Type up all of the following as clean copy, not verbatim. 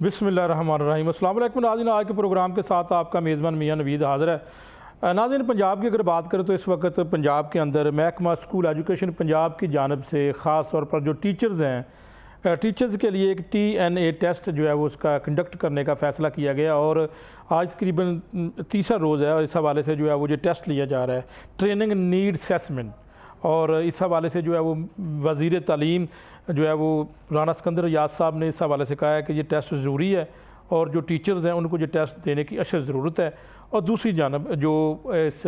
बिस्मिल्लाहिर्रहमानिर्रहीम। अस्सलाम वालेकुम नाज़रीन, आज के प्रोग्राम के साथ आपका मेज़बान मियां नवीद हाज़िर है। नाज़रीन, पंजाब की अगर बात करें तो इस वक्त पंजाब के अंदर महकमा स्कूल एजुकेशन पंजाब की जानब से ख़ास तौर पर जो टीचर्स हैं, टीचर्स के लिए एक TNA टेस्ट जो है वो उसका कंडक्ट करने का फ़ैसला किया गया और आज तकरीबन तीसरा रोज़ है और इस हवाले से जो है वो जो टेस्ट लिया जा रहा है, ट्रेनिंग नीड असेसमेंट। और इस हवाले से जो है वो वज़ीर तालीम जो है वो राना सिकंदर याद साहब ने इस हवाले से कहा है कि ये टेस्ट ज़रूरी है और जो टीचर्स हैं उनको ये टेस्ट देने की अशद ज़रूरत है। और दूसरी जानब जो इस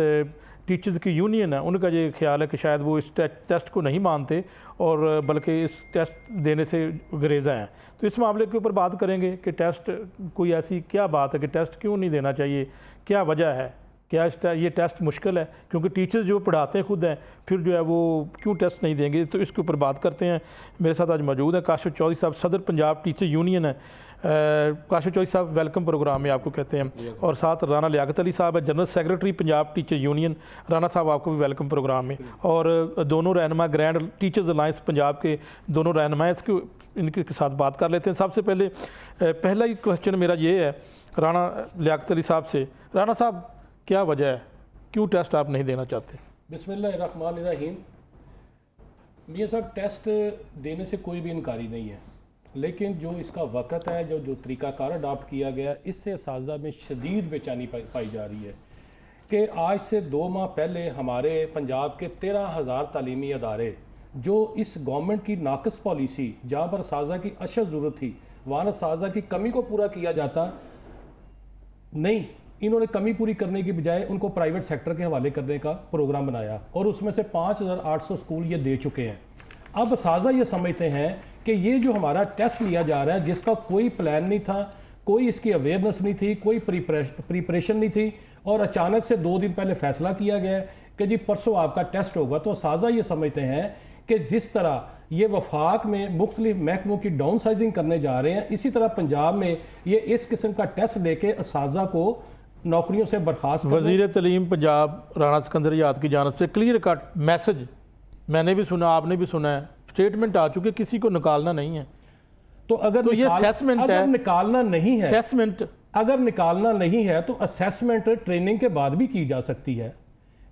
टीचर्स की यूनियन है उनका ये ख्याल है कि शायद वो इस टेस्ट को नहीं मानते और बल्कि इस टेस्ट देने से गुरेज़ा हैं। तो इस मामले के ऊपर बात करेंगे कि टेस्ट कोई ऐसी क्या बात है कि टेस्ट क्यों नहीं देना चाहिए, क्या वजह है, क्या ये टेस्ट मुश्किल है, क्योंकि टीचर्स जो पढ़ाते हैं खुद हैं, फिर जो है वो क्यों टेस्ट नहीं देंगे। तो इसके ऊपर बात करते हैं। मेरे साथ आज मौजूद हैं काशिफ चौधरी साहब, सदर पंजाब टीचर यूनियन है। काशिफ चौधरी साहब वेलकम प्रोग्राम में आपको कहते हैं। और साथ राना लियाकत अली साहब है, general secretary Punjab teacher union. Rana साहब आपको भी वेलकम प्रोग्राम में। और दोनों रहनुमा ग्रैंड टीचर्स अलायंस पंजाब के दोनों रहनुमा इसके इनके साथ बात कर लेते हैं। सबसे पहले पहला ही क्वेश्चन मेरा ये है राना लियाकत अली साहब से। राना साहब, क्या वजह है, क्यों टेस्ट आप नहीं देना चाहते? बिस्मिल्लाहिर्रहमानिर्रहीम। मियां साहब, टेस्ट देने से कोई भी इनकारी नहीं है, लेकिन जो इसका वक़्त है, जो तरीक़ाकार अडॉप्ट किया गया, इससे असातिज़ा में शदीद बेचैनी पाई जा रही है कि आज से 2 माह पहले हमारे पंजाब के 13,000 तालीमी अदारे जो इस गवर्नमेंट की नाकस पॉलिसी, जहाँ पर असातिज़ा की अशद ज़रूरत थी, वहाँ असातिज़ा की कमी को पूरा किया जाता नहीं, इन्होंने कमी पूरी करने की बजाय उनको प्राइवेट सेक्टर के हवाले करने का प्रोग्राम बनाया और उसमें से 5,800 स्कूल ये दे चुके हैं। अब असातिज़ा ये समझते हैं कि ये जो हमारा टेस्ट लिया जा रहा है, जिसका कोई प्लान नहीं था, कोई इसकी अवेयरनेस नहीं थी, कोई प्रिपरेशन नहीं थी, और अचानक से 2 दिन पहले फैसला किया गया कि जी परसों आपका टेस्ट होगा। तो असातिज़ा ये समझते हैं कि जिस तरह ये वफाक में मुख्तलिफ महकमों की डाउन साइजिंग करने जा रहे हैं, इसी तरह पंजाब में ये इस किस्म का टेस्ट लेके असातिज़ा को नौकरियों से बर्खास्त। वज़ीर तालीम पंजाब राना सिकंदर याद की जानब से क्लियर कट मैसेज मैंने भी सुना, आपने भी सुना है, स्टेटमेंट आ चुके, किसी को निकालना नहीं है। तो अगर ये असेसमेंट है, अगर निकालना नहीं है, असेसमेंट अगर निकालना नहीं है तो असेसमेंट ट्रेनिंग के बाद भी की जा सकती है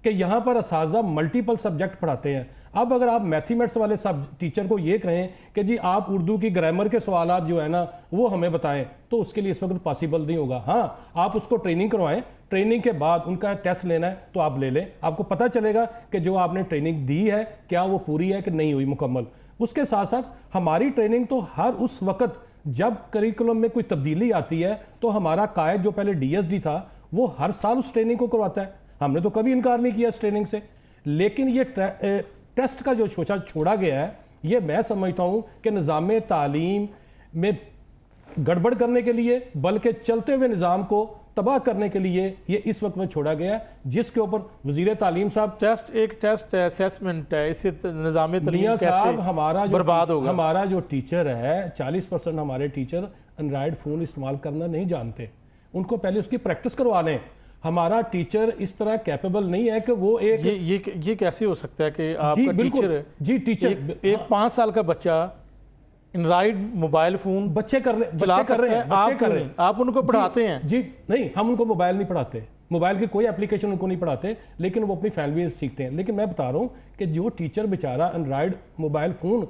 कि यहाँ पर असातिज़ा मल्टीपल सब्जेक्ट पढ़ाते हैं। अब अगर आप मैथमेटिक्स वाले सब टीचर को ये कहें कि जी आप उर्दू की ग्रामर के सवालात जो है ना वो हमें बताएं, तो उसके लिए इस वक्त पॉसिबल नहीं होगा। हाँ, आप उसको ट्रेनिंग करवाएं, ट्रेनिंग के बाद उनका टेस्ट लेना है तो आप ले लें, आपको पता चलेगा कि जो आपने ट्रेनिंग दी है क्या वो पूरी है कि नहीं हुई मुकम्मल। उसके साथ साथ हमारी ट्रेनिंग तो हर उस वक्त जब करिकुलम में कोई तब्दीली आती है तो हमारा कायद जो पहले DSD था वो हर साल उस ट्रेनिंग को करवाता है। हमने तो कभी इनकार नहीं किया इस ट्रेनिंग से, लेकिन ये टेस्ट का जो शोशा छोड़ा गया है, ये मैं समझता हूँ कि निज़ाम तालीम में गड़बड़ करने के लिए, बल्कि चलते हुए निज़ाम को तबाह करने के लिए ये इस वक्त में छोड़ा गया है, जिसके ऊपर वज़ीर तालीम साहब एक टेस्ट है, असेसमेंट है, इससे निज़ाम तालीम साहब हमारा जो बर्बाद होगा। हमारा जो टीचर है, 40% हमारे टीचर एंड्रॉयड फ़ोन इस्तेमाल करना नहीं जानते, उनको पहले उसकी प्रैक्टिस करवा लें। हमारा टीचर इस तरह कैपेबल नहीं है कि वो एक ये कैसे हो सकता है कि आपका टीचर है जी टीचर एक 5 साल का बच्चा एंड्रॉइड मोबाइल फोन बच्चे कर रहे हैं, आप उनको पढ़ाते हैं? जी नहीं, हम उनको मोबाइल नहीं पढ़ाते, मोबाइल की कोई एप्लीकेशन उनको नहीं पढ़ाते, लेकिन वो अपनी फैमिली से सीखते हैं। लेकिन मैं बता रहा हूँ कि जो टीचर बेचारा एंड्रॉयड मोबाइल फ़ोन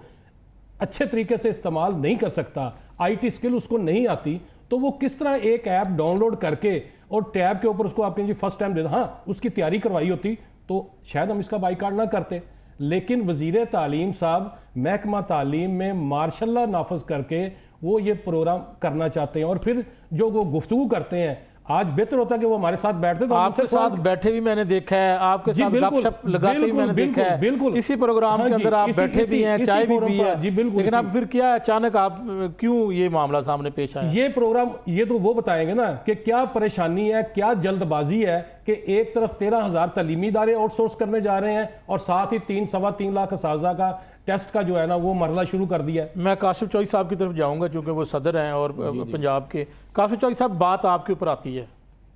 अच्छे तरीके से इस्तेमाल नहीं कर सकता, IT स्किल उसको नहीं आती, तो वो किस तरह एक ऐप डाउनलोड करके और टैब के ऊपर उसको आपने जी फर्स्ट टाइम देना, हाँ उसकी तैयारी करवाई होती तो शायद हम इसका बाइकाट ना करते। लेकिन वज़ीर तालीम साहब महकमा तालीम में मार्शल्ला नाफज करके वो ये प्रोग्राम करना चाहते हैं और फिर जो वो गुफ्तगू करते हैं, आज बेहतर होता है कि वो हमारे साथ बैठते तो आपके साथ बैठे भी मैंने देखा है, आपके साथ गपशप लगाते भी मैंने देखा है, बिल्कुल इसी प्रोग्राम के अंदर आप बैठे भी हैं, चाय भी पी है। लेकिन अब फिर क्या अचानक आप क्यों ये मामला सामने पेश आया? ये प्रोग्राम ये तो वो बताएंगे ना कि क्या परेशानी है, क्या जल्दबाजी है कि एक तरफ 13,000 तालीमी इदारे आउटसोर्स करने जा रहे हैं और साथ ही 3-3.25 लाख असातिज़ा का टेस्ट का जो है ना वो मरला शुरू कर दिया है। मैं काशिफ चौधरी साहब की तरफ जाऊंगा क्योंकि वो सदर हैं और पंजाब के। काशिफ चौधरी साहब, बात आपके ऊपर आती है,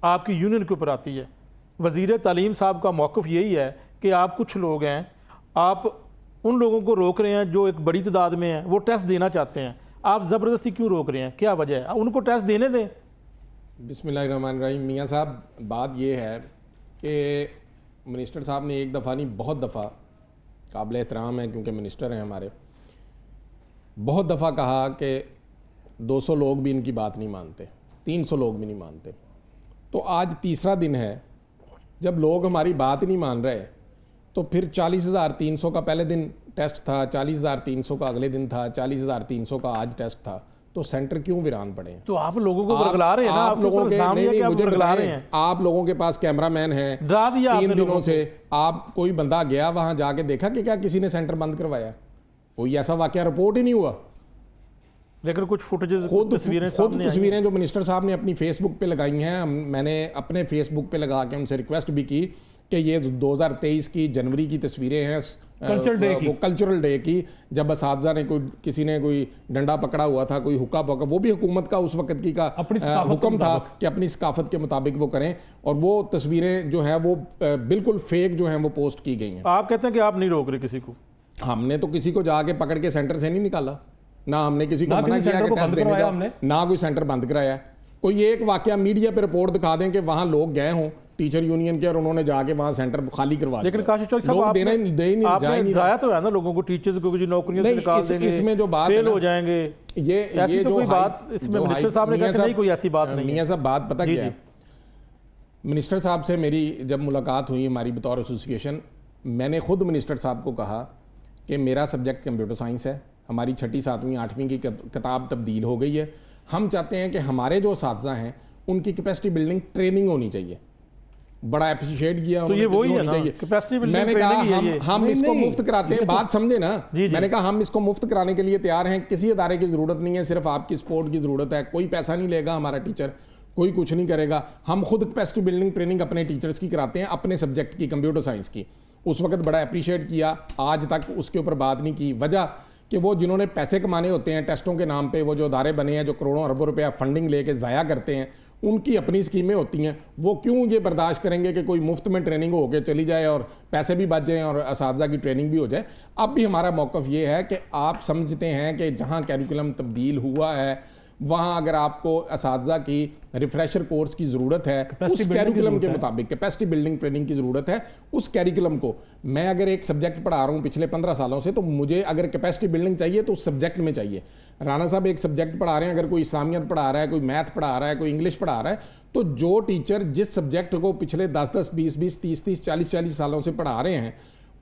आपकी यूनियन के ऊपर आती है। वज़ीर तालीम साहब का मौक़िफ़ यही है कि आप कुछ लोग हैं, आप उन लोगों को रोक रहे हैं जो एक बड़ी तादाद में हैं, वो टेस्ट देना चाहते हैं। आप ज़बरदस्ती क्यों रोक रहे हैं, क्या वजह है? उनको टेस्ट देने दें। बिस्मिल्लाहिर्रहमानिर्रहीम। मियाँ साहब, बात ये है कि मिनिस्टर साहब ने एक दफ़ा नहीं बहुत दफ़ा, काबिल एहतराम है क्योंकि मिनिस्टर हैं हमारे, बहुत दफ़ा कहा कि 200 लोग भी इनकी बात नहीं मानते, 300 लोग भी नहीं मानते। तो आज तीसरा दिन है जब लोग हमारी बात नहीं मान रहे, तो फिर 40,300 का पहले दिन टेस्ट था, 40,300 का अगले दिन था, 40,300 का आज टेस्ट था, तो सेंटर क्यों वीरान पड़े हैं? तो आप लोगों को बरगला रहे हैं ना, आप लोगों के नहीं, मुझे बरगला रहे बताएं, हैं। आप लोगों के पास कैमरामैन है, डरा दिया 3 आपने दिनों लोगों से आप कोई बंदा गया वहां जाके देखा कि क्या किसी ने सेंटर बंद करवाया? कोई ऐसा वाकया रिपोर्ट ही नहीं हुआ। लेकिन कुछ फुटेजेस, खुद तस्वीरें सामने आई हैं। तस्वीरें जो मिनिस्टर साहब ने अपनी फेसबुक पे लगाई हैं, मैंने अपने फेसबुक पे लगा के उनसे रिक्वेस्ट भी की कि ये 2023 की जनवरी की तस्वीरें हैं, कल्चरल डे की। वो कल्चरल डे की, जब असातिज़ा ने किसी ने कोई डंडा पकड़ा हुआ था, कोई हुक्का पकड़ा, वो भी हुकूमत का उस वक्त की का अपनी सकाफत के हुक्म था मुताबिक। कि अपनी सकाफत के मुताबिक वो करें, और वो तस्वीरें जो है वो बिल्कुल फेक जो हैं वो पोस्ट की गई हैं। आप कहते हैं कि आप नहीं रोक रहे किसी को। हमने तो किसी को जाके पकड़ के सेंटर से नहीं निकाला, ना हमने किसी को ना मना किसी किया सेंटर कि को टेस्ट बंद देने करवाया जाओ, हमने। ना कोई सेंटर बंद कराया। कोई एक वाकया मीडिया पे रिपोर्ट दिखा दें कि वहां लोग गए हों टीचर यूनियन के और उन्होंने जाके वहां सेंटर खाली करवा लेकिन दिया। काशिफ चौक साहब, लोग आपने देना ही दे ही नहीं, जा ही आपने नहीं डराया तो है ना लोगों को, टीचर्स को, जो नौकरियों से नहीं, निकाल इस- देंगे, इसमें जो बात है फेल ना, हो जाएंगे, ऐसी ये तो जो कोई हाई- बात इसमें जो मिनिस्टर हाई- साहब ने कहा मियां कि नहीं, कोई ऐसी बात नहीं मियां है। साहब, बात पता जी, क्या जी। है, मिनिस्टर साहब से मेरी जब मुलाकात हुई हमारी बतौर एसोसिएशन, मैंने खुद मिनिस्टर साहब को कहा कि मेरा सब्जेक्ट कंप्यूटर साइंस है, हमारी 6ठी 7वीं 8वीं की किताब तब्दील हो गई है, हम चाहते हैं कि हमारे जो असातिज़ा हैं उनकी कैपेसिटी बिल्डिंग ट्रेनिंग होनी चाहिए। बड़ा अप्रिशिएट किया तो उन्होंने ये कि वही है होनी ना, चाहिए। कैपेसिटी बिल्डिंग मैंने कहा ट्रेनिंग ही है ये। हम नहीं, इसको नहीं, मुफ्त कराते हैं, बात समझे ना। जी, जी। मैंने कहा हम इसको मुफ्त कराने के लिए तैयार हैं, किसी अदारे की ज़रूरत नहीं है, सिर्फ आपकी सपोर्ट की ज़रूरत है। कोई पैसा नहीं लेगा हमारा टीचर, कोई कुछ नहीं करेगा। हम खुद कैपेसिटी बिल्डिंग ट्रेनिंग अपने टीचर्स की कराते हैं, अपने सब्जेक्ट की, कंप्यूटर साइंस की। उस वक्त बड़ा अप्रिशिएट किया, आज तक उसके ऊपर बात नहीं की। वजह कि वो जिन्होंने पैसे कमाने होते हैं टेस्टों के नाम पे, वो जो अदारे बने हैं जो करोड़ों अरबों रुपया फंडिंग लेके ज़ाया करते हैं, उनकी अपनी स्कीमें होती हैं। वो क्यों ये बर्दाश्त करेंगे कि कोई मुफ्त में ट्रेनिंग हो के चली जाए और पैसे भी बच जाएँ और असातिज़ा की ट्रेनिंग भी हो जाए। अब भी हमारा मौक़िफ़ ये है कि आप समझते हैं कि जहाँ कैरिकुलम तब्दील हुआ है वहाँ अगर आपको असातिज़ा की रिफ्रेशर कोर्स की ज़रूरत है, Capacity उस building की कैरिकुलम ज़रूरत के है। मुताबिक कैपेसिटी बिल्डिंग ट्रेनिंग की ज़रूरत है। उस कैरिकुलम को मैं अगर एक सब्जेक्ट पढ़ा रहा हूँ पिछले 15 सालों से, तो मुझे अगर कैपेसिटी बिल्डिंग चाहिए तो उस सब्जेक्ट में चाहिए। राना साहब एक सब्जेक्ट पढ़ा रहे हैं, अगर कोई इस्लामियत पढ़ा रहा है, कोई मैथ पढ़ा रहा है, कोई इंग्लिश पढ़ा रहा है, तो जो टीचर जिस सब्जेक्ट को पिछले 10-10, 20-20, 30-30, 40-40 सालों से पढ़ा रहे हैं,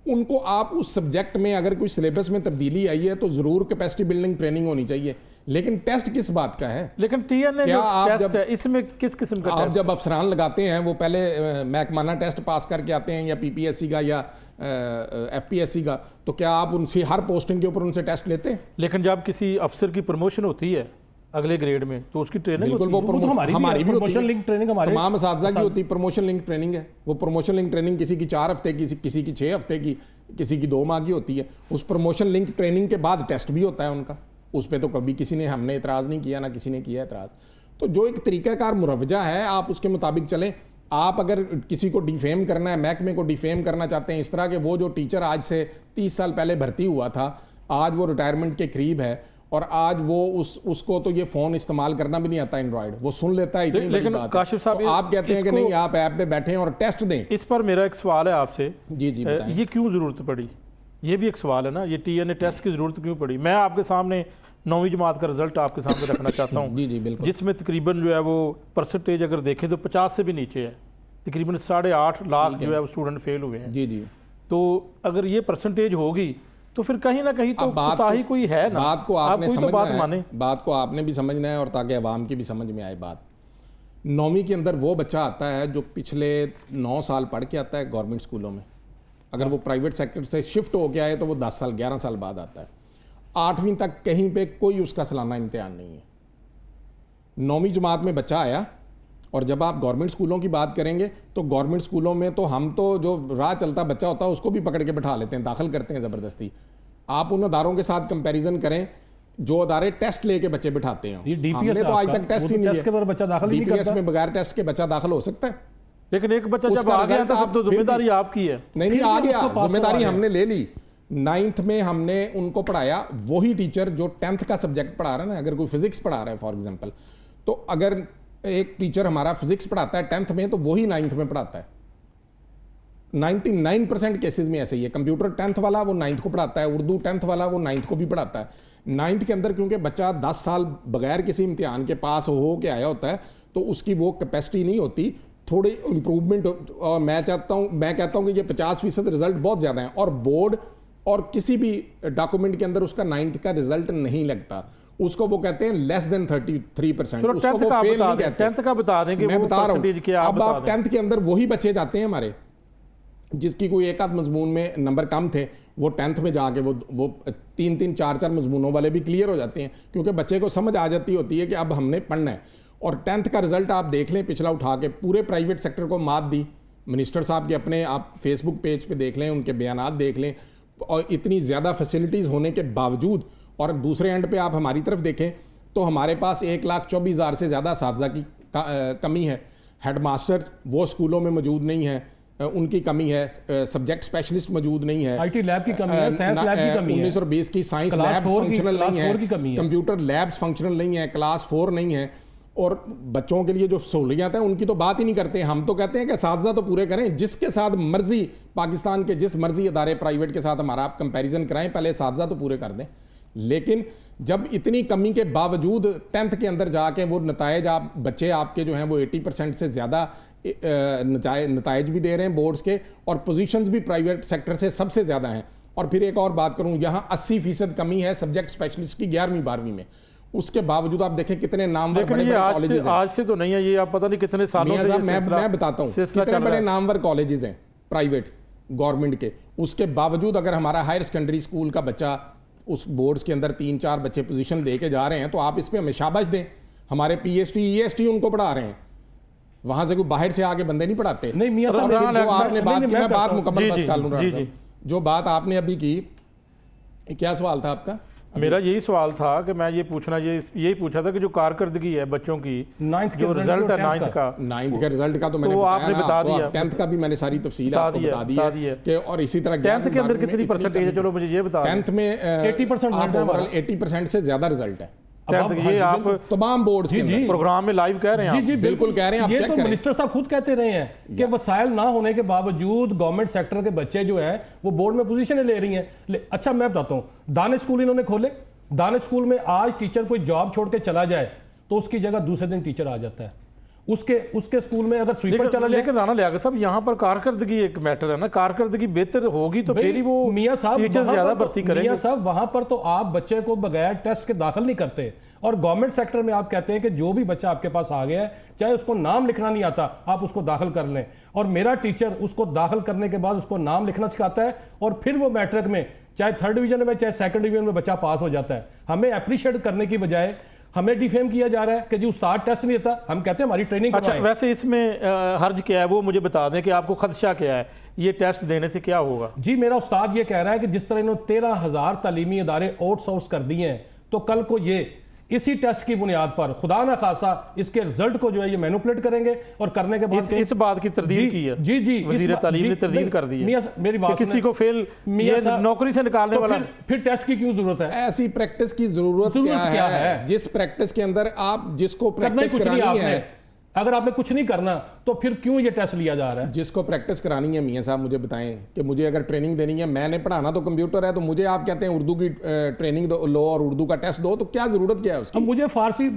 उनको आप उस सब्जेक्ट में अगर कोई सिलेबस में तब्दीली आई है तो ज़रूर कैपेसिटी बिल्डिंग ट्रेनिंग होनी चाहिए। लेकिन टेस्ट किस बात का है? लेकिन TNA क्या जो आप टेस्ट जब- है, इसमें किस किस्म का आप टेस्ट? जब अफसरान लगाते हैं वो पहले महकमाना टेस्ट पास करके आते हैं, या PPSC का या FPSC का, तो क्या आप उनसे हर पोस्टिंग के ऊपर उनसे टेस्ट लेते हैं? लेकिन जब किसी अफसर की प्रमोशन होती है अगले ग्रेड में, तो उसकी ट्रेनिंग बिल्कुल, होती है। वो तो हमारी भी है, होती promotion है। link training हमारे तमाम असातिज़ा की होती है, प्रमोशन लिंक ट्रेनिंग है। वो प्रमोशन लिंक ट्रेनिंग किसी की 4 हफ्ते की, किसी की 6 हफ्ते की, किसी की 2 माह की होती है। उस प्रमोशन लिंक ट्रेनिंग के बाद टेस्ट भी होता है उनका। उस पर तो कभी किसी ने, हमने इतराज़ नहीं किया, ना किसी ने किया इतराज़। तो जो एक तरीक़ाकार मुरवजा है, आप उसके मुताबिक चलें। आप अगर किसी को डिफेम करना है, महकमे को डिफेम करना चाहते हैं इस तरह के, वो जो टीचर आज से 30 साल पहले भर्ती हुआ था, आज वो रिटायरमेंट के करीब है, और आज वो उसको तो ये फ़ोन इस्तेमाल करना भी नहीं आता एंड्रॉयड, वो सुन लेता है, इतनी बड़ी लेकिन बात है। काशिफ साहब, तो आप कहते हैं कि इसको- नहीं, आप ऐप पे बैठें और टेस्ट दें। इस पर मेरा एक सवाल है आपसे। जी जी बताएं। ये क्यों ज़रूरत पड़ी? ये भी एक सवाल है ना, ये TNA टेस्ट की ज़रूरत क्यों पड़ी? मैं आपके सामने 9वीं जमात का रिजल्ट आपके सामने रखना चाहता हूँ। जी जी बिल्कुल। जिसमें तकरीबन जो है वो परसेंटेज अगर देखें तो 50 से भी नीचे है। तकरीबन 8.5 लाख जो है वो स्टूडेंट फेल हुए हैं। जी जी। तो अगर ये परसेंटेज होगी तो फिर कहीं ना कहीं तो अब बात कोताही को- कोई है ना। बात को आप आपने कोई तो समझना बात है, माने। बात को आपने भी समझना है, और ताकि अवाम की भी समझ में आए बात। 9वीं के अंदर वो बच्चा आता है जो पिछले 9 साल पढ़ के आता है गवर्नमेंट स्कूलों में। अगर वो प्राइवेट सेक्टर से शिफ्ट हो के आए तो वो 10 साल 11 साल बाद आता है। 8वीं तक कहीं पे कोई उसका सालाना इम्तिहान नहीं है। 9वीं जमात में बच्चा आया, और जब आप गवर्नमेंट स्कूलों की बात करेंगे तो गवर्नमेंट स्कूलों में तो हम तो जो राह चलता बच्चा होता है उसको भी पकड़ के बैठा लेते हैं, दाखिल करते हैं ज़बरदस्ती। आप उन अदारों के साथ कंपैरिजन करें जो अदारे टेस्ट लेके बच्चे बिठाते हैं। ये DPS हमने तो आज आपका, तक टेस्ट वो ही तो नहीं टेस्ट के बगैर बच्चा दाखिल ही नहीं DPS करता। में बगैर टेस्ट के बच्चा दाखिल हो सकता है? लेकिन एक बच्चा जब उसका आ गया रिजल्ट तो आप फिर तो फिर भी- जिम्मेदारी आपकी है। नहीं फिर आ भी गया, उसको पास जिम्मेदारी करवा हमने ले ली। 9th में हमने उनको पढ़ाया वही टीचर जो 10th का सब्जेक्ट पढ़ा रहा है ना। अगर कोई फिजिक्स पढ़ा रहा है फॉर एग्जांपल, तो अगर एक टीचर हमारा फिजिक्स पढ़ाता है 10th में तो वही 9th में पढ़ाता है। 99% केसेस में ऐसे ही है। कंप्यूटर 10th वाला वो 9th को पढ़ाता है, उर्दू 10th वाला वो 9th को भी पढ़ाता है। 9th के अंदर क्योंकि बच्चा 10 साल बगैर किसी इम्तिहान के पास हो के आया होता है, तो उसकी वो कैपेसिटी नहीं होती, थोड़ी इम्प्रूवमेंट। और मैं कहता हूँ कि ये 50% रिजल्ट बहुत ज़्यादा है, और बोर्ड और किसी भी डॉक्यूमेंट के अंदर उसका 9th का रिजल्ट नहीं लगता। उसको वो कहते हैं लेस देन 33%। उसको वो फेल नहीं कहते। 10th का बता दें कि मैं वो बता रहा परसेंटेज क्या हूँ। अब आप 10th के अंदर वही बच्चे जाते हैं हमारे जिसकी कोई एक आध मजमून में नंबर कम थे, वो 10th में जाके वो 3-3 4-4 मजमूनों वाले भी क्लियर हो जाते हैं, क्योंकि बच्चे को समझ आ जाती होती है कि अब हमने पढ़ना है। और 10th का रिजल्ट आप देख लें, पिछला उठा के पूरे प्राइवेट सेक्टर को मात दी। मिनिस्टर साहब के अपने आप फेसबुक पेज पे देख लें, उनके बयानात देख लें, और इतनी ज़्यादा फैसिलिटीज़ होने के बावजूद। और दूसरे एंड पे आप हमारी तरफ देखें तो हमारे पास 1,24,000 से ज़्यादा असातिज़ा की कमी है। हेड मास्टर वो स्कूलों में मौजूद नहीं है, उनकी कमी है। सब्जेक्ट स्पेशलिस्ट मौजूद नहीं है। IT लैब की कमी है, साइंस लैब की कमी है। 1920 की साइंस क्लास लैब्स 4 की- फंक्शनल क्लास नहीं 4 की कमी है, है। कंप्यूटर लैब्स फंक्शनल नहीं है, क्लास 4 नहीं है। और बच्चों के लिए जो सहूलियत है उनकी तो बात ही नहीं करते। हम तो कहते हैं कि असातिज़ा तो पूरे करें, जिसके साथ मर्जी पाकिस्तान के जिस मर्जी अदारे प्राइवेट के साथ हमारा आप कंपैरिजन कराएं, पहले असातिज़ा तो पूरे कर दें। लेकिन जब इतनी कमी के बावजूद 10th के अंदर जाके वो नतायज आप बच्चे आपके जो हैं वो 80% से ज़्यादा नतायज भी दे रहे हैं बोर्ड्स के, और पोजीशंस भी प्राइवेट सेक्टर से सबसे ज़्यादा हैं। और फिर एक और बात करूं, यहाँ 80% कमी है सब्जेक्ट स्पेशलिस्ट की 11वीं 12वीं में। उसके बावजूद आप देखें कितने नामवर लेकिन बड़े ये बड़े कॉलेजेस हैं। आज से तो नहीं है, ये आप पता नहीं कितने सालों मियां से साहब, ये मैं सिलसिला- बताता हूँ सिलसिला कितने चल बड़े रहा है। नामवर कॉलेजेस हैं प्राइवेट गवर्नमेंट के। उसके बावजूद अगर हमारा हायर सेकेंडरी स्कूल का बच्चा उस बोर्ड्स के अंदर 3-4 बच्चे पोजीशन दे के जा रहे हैं, तो आप इस पे हमें शाबाश दें। हमारे PhD EST उनको पढ़ा रहे हैं, वहां से कोई बाहर से आके बंदे नहीं पढ़ाते। नहीं मियां साहब, लेकिन लेकिन जो आपने बात की, मैं बात मुकम्मल जी, बस जी, कर लूं। जी, जी। जो बात आपने अभी की, क्या सवाल था आपका? मेरा यही सवाल था कि मैं यही पूछा था कि जो कारकर्दगी है बच्चों की, 9th जो रिजल्ट है 9th का, 9th के रिजल्ट का तो मैंने तो बताया आपने ना बता आपको। दिया। 10th का भी मैंने सारी तफसील बता आपको दिया, बता दी है कि, और इसी तरह 10th के अंदर 11वीं कितनी परसेंटेज है, चलो मुझे ये बता दें। 10th में 80% आप रिजल्ट है ओवरऑल हमारा। 80% से ज्यादा रिजल्ट है 10th ये आप तमाम बोर्ड्स के जी, अंदर। प्रोग्राम में लाइव कह रहे हैं जी आप? जी बिल्कुल कह रहे हैं, आप ये चेक तो करें। मिनिस्टर साहब खुद कहते रहे हैं कि वसाइल ना होने के बावजूद गवर्नमेंट सेक्टर के बच्चे जो हैं वो बोर्ड में पोजीशनें ले रही हैं। अच्छा मैं बताता हूँ, दानिश स्कूल इन्होंने खोले। दानिश स्कूल में आज टीचर कोई जॉब छोड़ के चला जाए तो उसकी जगह दूसरे दिन टीचर आ जाता है। उसके स्कूल में अगर स्वीपर चला जाए। लेकिन राना लियाकत साहब, यहाँ पर कारकर्दगी एक मैटर है ना, कारकर्दगी बेहतर होगी तो फिर ही वो मियां साहब टीचर वहां ज्यादा पर तो- भर्ती करेंगे। मियां साहब वहां पर तो आप बच्चे को बगैर टेस्ट के दाखिल नहीं करते, और गवर्नमेंट सेक्टर में आप कहते हैं कि जो भी बच्चा आपके पास आ गया है, चाहे उसको नाम लिखना नहीं आता, आप उसको दाखिल कर लें। और मेरा टीचर उसको दाखिल करने के बाद उसको नाम लिखना सिखाता है, और फिर वो मैट्रिक में चाहे 3rd डिवीजन में चाहे 2nd डिवीजन में बच्चा पास हो जाता है। हमें अप्रिशिएट करने की बजाय हमें डिफेम किया जा रहा है कि जी उस्ताद टेस्ट नहीं देता। हम कहते हैं हमारी ट्रेनिंग अच्छा, करवाएं। वैसे इसमें हर्ज क्या है वो मुझे बता दें कि आपको खदशा क्या है, ये टेस्ट देने से क्या होगा? जी मेरा उस्ताद ये कह रहा है कि जिस तरह इन्होंने 13,000 तालीमी इदारे आउटसोर्स कर दिए हैं, तो कल को ये इसी टेस्ट की बुनियाद पर खुदा ना खासा इसके रिजल्ट को जो है ये मैनिपुलेट करेंगे, और करने के बाद इस बात की तरदीद की है। जी जी वजीर तालीम ने तरदीद कर दी है मियां मेरी बात कि किसी सुनें। को फेल मियां ये साहब, नौकरी से निकालने तो वाला फिर टेस्ट की क्यों जरूरत है? ऐसी प्रैक्टिस की जरूरत क्या है? जिस प्रैक्टिस के अंदर आप जिसको करना ही प्रैक्टिस कुछ नहीं करानी आपने। है, अगर आपने कुछ नहीं करना तो फिर क्यों ये टेस्ट लिया जा रहा है? जिसको प्रैक्टिस करानी है, मियां साहब मुझे बताएं कि मुझे अगर ट्रेनिंग देनी है, मैंने पढ़ाना तो कंप्यूटर है, तो मुझे आप कहते हैं उर्दू की ट्रेनिंग लो और उर्दू का टेस्ट दो, तो क्या जरूरत क्या है उसकी? अब मुझे फारसी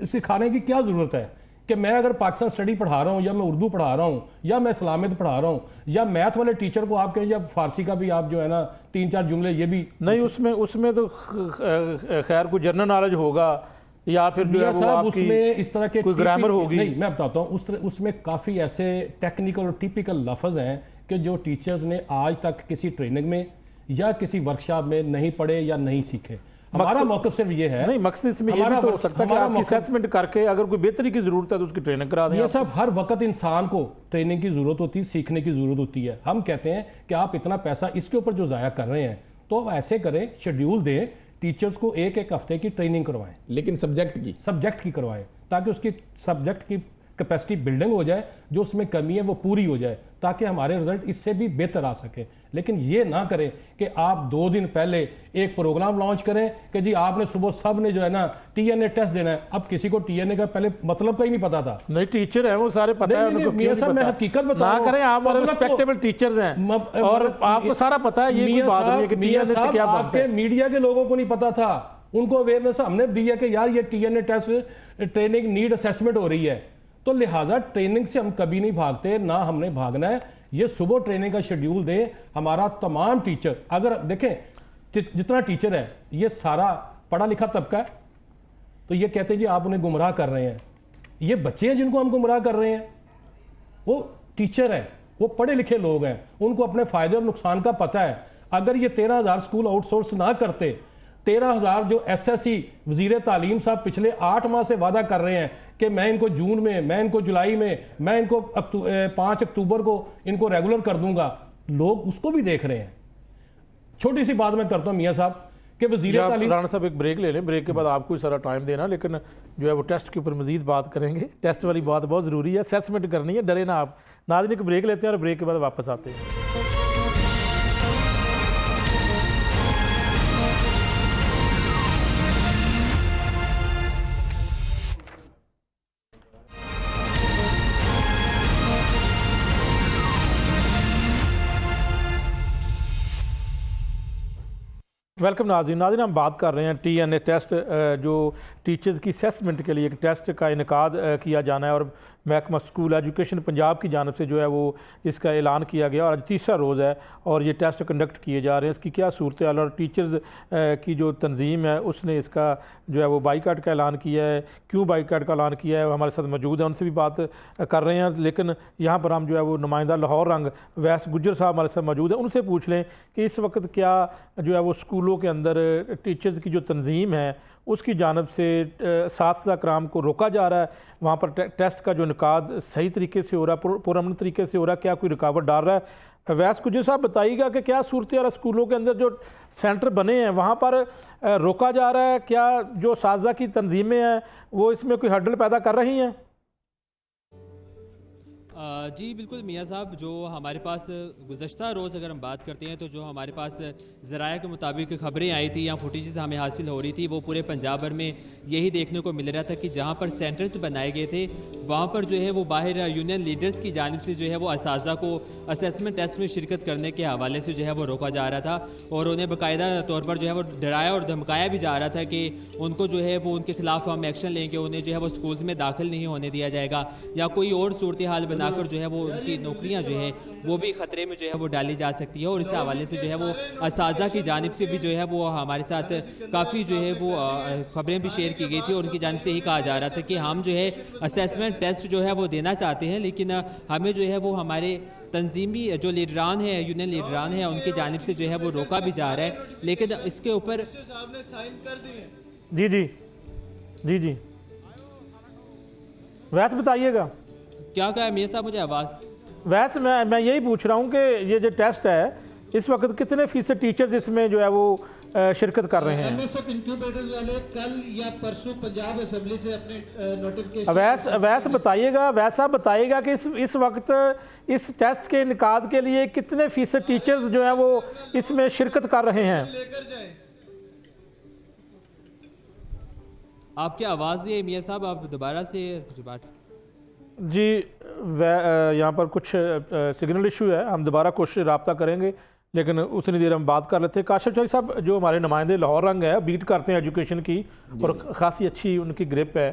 सिखाने की क्या जरूरत है कि मैं अगर पाकिस्तान स्टडी पढ़ा रहा हूँ, या मैं उर्दू पढ़ा रहा हूँ, या मैं इस्लामियत पढ़ा रहा हूँ, या मैथ वाले टीचर को आप कहें या फारसी का भी आप जो है ना 3-4 जुमले ये भी नहीं, उसमें तो खैर कोई जनरल नॉलेज होगा, या फिर जो है मियां वो साहब आपकी उसमें इस तरह के कोई ग्रामर होगी। नहीं, मैं बताता हूँ उसमें काफ़ी ऐसे टेक्निकल और टिपिकल लफ्ज़ हैं कि जो टीचर्स ने आज तक किसी ट्रेनिंग में या किसी वर्कशॉप में नहीं पढ़े या नहीं सीखे। हमारा मौक़िफ़ सिर्फ ये है। नहीं, मकसद इसमें ये भी तो हो सकता है कि आप असेसमेंट करके अगर कोई बेहतरी की जरूरत है तो उसकी ट्रेनिंग करा दें। ये सब हर वक्त इंसान को ट्रेनिंग की ज़रूरत होती है, सीखने की ज़रूरत होती है। हम कहते हैं कि आप इतना पैसा इसके ऊपर जो ज़ाया कर रहे हैं, तो आप ऐसे करें, शेड्यूल दें, टीचर्स को एक हफ्ते की ट्रेनिंग करवाएं, लेकिन सब्जेक्ट की सब्जेक्ट की करवाएं, ताकि उसकी सब्जेक्ट की कैपेसिटी बिल्डिंग हो जाए, जो उसमें कमी है वो पूरी हो जाए, ताकि हमारे रिजल्ट इससे भी बेहतर आ सके। लेकिन ये ना करें कि आप 2 दिन पहले एक प्रोग्राम लॉन्च करें कि जी आपने सुबह सब ने जो है ना TNA टेस्ट देना है। अब किसी को TNA का पहले मतलब का ही नहीं पता था। नहीं, टीचर है वो सारे पता है उनको, मियां साहब मैं हकीकत बता रहा ना हूं। करें, आप मतलब तो- रिस्पेक्टेबल टीचर्स हैं और आपको सारा पता है, ये कोई मियां बात नहीं है कि मियां TNA से साहब, क्या बनता आपके है। मीडिया के लोगों को नहीं पता था, उनको अवेयरनेस हमने दी है कि यार ये TNA test training need assessment हो रही है, तो लिहाजा ट्रेनिंग से हम कभी नहीं भागते, ना हमने भागना है। ये सुबह ट्रेनिंग का शेड्यूल दे। हमारा तमाम टीचर, अगर देखें जितना टीचर है ये सारा पढ़ा लिखा तबका है, तो ये कहते हैं जी आप उन्हें गुमराह कर रहे हैं। ये बच्चे हैं जिनको हम गुमराह कर रहे हैं, वो टीचर हैं, वो पढ़े लिखे लोग हैं, उनको अपने फायदे और नुकसान का पता है। अगर ये 13,000 स्कूल आउटसोर्स ना करते, 13,000 जो SSE वजीर तालीम साहब पिछले 8 माह से वादा कर रहे हैं कि मैं इनको जून में, मैं इनको जुलाई में, मैं इनको 5 अक्टूबर को इनको रेगुलर कर दूंगा, लोग उसको भी देख रहे हैं। छोटी सी बात मैं करता हूं मियां साहब कि वजीर तालीम, राणा साहब एक ब्रेक ले लें, ब्रेक के बाद आपको ही सारा टाइम देना, लेकिन जो है वो टेस्ट के ऊपर मजीद बात करेंगे। टेस्ट वाली बात बहुत ज़रूरी है, असेसमेंट करनी है, डरे ना आप। नाज़रीन एक ब्रेक लेते हैं और ब्रेक के बाद वापस आते हैं। वेलकम नाज़रीन, हम बात कर रहे हैं TNA टेस्ट, जो टीचर्स की असेसमेंट के लिए एक टेस्ट का इनकाद किया जाना है, और महकमा स्कूल एजुकेशन पंजाब की जानब से जो है वो इसका ऐलान किया गया और आज तीसरा रोज़ है और ये टेस्ट कंडक्ट किए जा रहे हैं। इसकी क्या सूरत हाल, और टीचर्स की जो तंजीम है उसने इसका जो है वो बाईकाट का ऐलान किया है, क्यों बाईकाट का ऐलान किया है, वो हमारे साथ मौजूद है, उनसे भी बात कर रहे हैं। लेकिन यहाँ पर हम जो है वो नुमाइंदा लाहौर रंग वैस गुज्जर साहब हमारे साथ मौजूद हैं, उनसे पूछ लें कि इस वक्त क्या जो है वो स्कूलों के अंदर टीचर्स की जो तंजीम है उसकी जानब से साथिज़ा कराम को रोका जा रहा है, वहाँ पर टेस्ट का जो इनकाद सही तरीके से हो रहा है, पुरअमन तरीके से हो रहा है, क्या कोई रुकावट डाल रहा है? वैस गुज्जर साहब बताइएगा कि क्या सूरत हाल स्कूलों के अंदर जो सेंटर बने हैं वहाँ पर रोका जा रहा है, क्या जो साथिज़ा की तंजीमें हैं वो इसमें कोई हर्डल पैदा कर रही हैं? जी बिल्कुल मियाँ साहब, जो हमारे पास गुज़श्ता रोज़ अगर हम बात करते हैं तो जो हमारे पास ज़राए के मुताबिक खबरें आई थी या फुटेजेस हमें हासिल हो रही थी, वो पूरे पंजाब भर में यही देखने को मिल रहा था कि जहाँ पर सेंटर्स बनाए गए थे वहाँ पर जो है वो बाहर यूनियन लीडर्स की जानिब से जो है वो असातिज़ा को असेसमेंट टेस्ट में शिरकत करने के हवाले से जो है वो रोका जा रहा था, और उन्हें बाकायदा तौर पर जो है वो डराया और धमकाया भी जा रहा था कि उनको जो है वो उनके खिलाफ हम एक्शन लेंगे, उन्हें जो है वो स्कूल्स में दाखिल नहीं होने दिया जाएगा, या कोई और सूरत हाल बनाकर जो है वो उनकी नौकरियां जो है वो भी खतरे में जो है वो डाली जा सकती है। और इस हवाले से जो है वो असातिज़ा की जानिब से भी जो है वो हमारे साथ काफ़ी जो है वो खबरें भी शेयर की गई थी, और उनकी जानिब से ही कहा जा रहा था कि हम जो है असेसमेंट टेस्ट जो है वो देना चाहते हैं, लेकिन हमें जो है वो हमारे तंजीमी जो लीडरान है, यूनियन लीडरान है, उनकी जानिब से जो है वो रोका भी जा रहा है। लेकिन इसके ऊपर जी जी जी जी वैसे बताइएगा क्या कहा है मियां साहब, मुझे आवाज़ वैसे मैं यही पूछ रहा हूँ कि ये जो टेस्ट है इस वक्त कितने फीसद टीचर्स इसमें जो है वो शिरकत कर रहे हैं? MSF इंक्यूबेटर्स वाले कल या परसों पंजाब असेंबली से अपने नोटिफिकेशन वैसे बताइएगा कि इस वक्त इस टेस्ट के इनकाद के लिए कितने फीसद टीचर्स जो है वो इसमें शिरकत कर रहे हैं? आपकी आवाज़ ये मियां साहब, आप दोबारा से बात। जी यहाँ पर कुछ सिग्नल इशू है, हम दोबारा कोशिश रब्ता करेंगे, लेकिन उतनी देर हम बात कर लेते हैं। काशिफ शाही साहब जो हमारे नुमाइंदे लाहौर रंग है, बीट करते हैं एजुकेशन की और ख़ासी अच्छी उनकी ग्रिप है,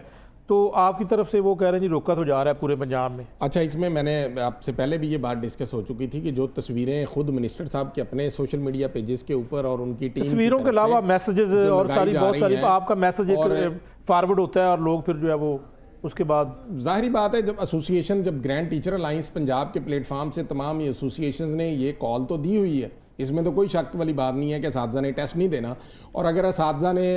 तो आपकी तरफ से वो कह रहे हैं जी रोका तो जा रहा है पूरे पंजाब में। अच्छा, इसमें मैंने आपसे पहले भी ये बात डिस्कस हो चुकी थी कि जो तस्वीरें खुद मिनिस्टर साहब के अपने सोशल मीडिया पेजेस के ऊपर और उनकी टीम तस्वीरों के अलावा मैसेजेस और बहुत सारी आपका मैसेज एक फॉरवर्ड होता है और लोग फिर जो है वो उसके बाद जाहिर बात है जब एसोसिएशन, जब ग्रैंड टीचर अलाइंस पंजाब के प्लेटफार्म से तमाम ये एसोसिएशन ने ये कॉल तो दी हुई है, इसमें तो कोई शक वाली बात नहीं है कि असातिज़ा ने टेस्ट नहीं देना, और अगर असातिज़ा ने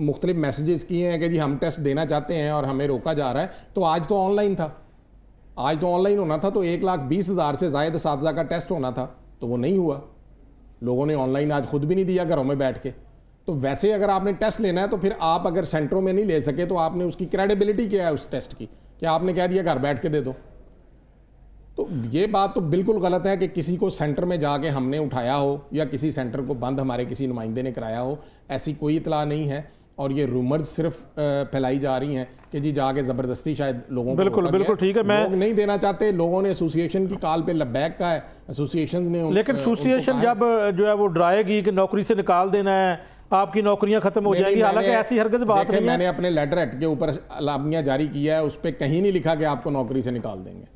मुख्तलिफ मैसेजेस किए हैं कि जी हम टेस्ट देना चाहते हैं और हमें रोका जा रहा है, तो आज तो ऑनलाइन था, आज तो ऑनलाइन होना था, तो 1,20,000 से ज़ायद असातिज़ा का टेस्ट होना था, तो वो नहीं हुआ। लोगों ने ऑनलाइन आज खुद भी नहीं दिया घरों में बैठ के। तो वैसे अगर आपने टेस्ट लेना है तो फिर आप अगर सेंटरों में नहीं ले सके तो आपने उसकी क्रेडिबिलिटी क्या है उस टेस्ट की? कि आपने कह दिया घर बैठ के दे दो। तो ये बात तो बिल्कुल गलत है कि किसी को सेंटर में जाके हमने उठाया हो या किसी सेंटर को बंद हमारे किसी नुमाइंदे ने कराया हो, ऐसी कोई इतला नहीं है। और ये रूमर्स सिर्फ फैलाई जा रही हैं कि जी जाके ज़बरदस्ती शायद लोगों को बिल्कुल रोका बिल्कुल गया। ठीक है। मैं लोग नहीं देना चाहते, लोगों ने एसोसिएशन की कॉल पे लबैक का है, एसोसिएशन ने लेकिन एसोसिएशन जब जो है वो डराएगी कि नौकरी से निकाल देना है, आपकी नौकरियां खत्म हो जाएंगी, हालांकि ऐसी हरगिज़ बात नहीं है। मैंने अपने लेटर हेड के ऊपर अलामिया जारी किया है, उस पर कहीं नहीं लिखा कि आपको नौकरी से निकाल देंगे,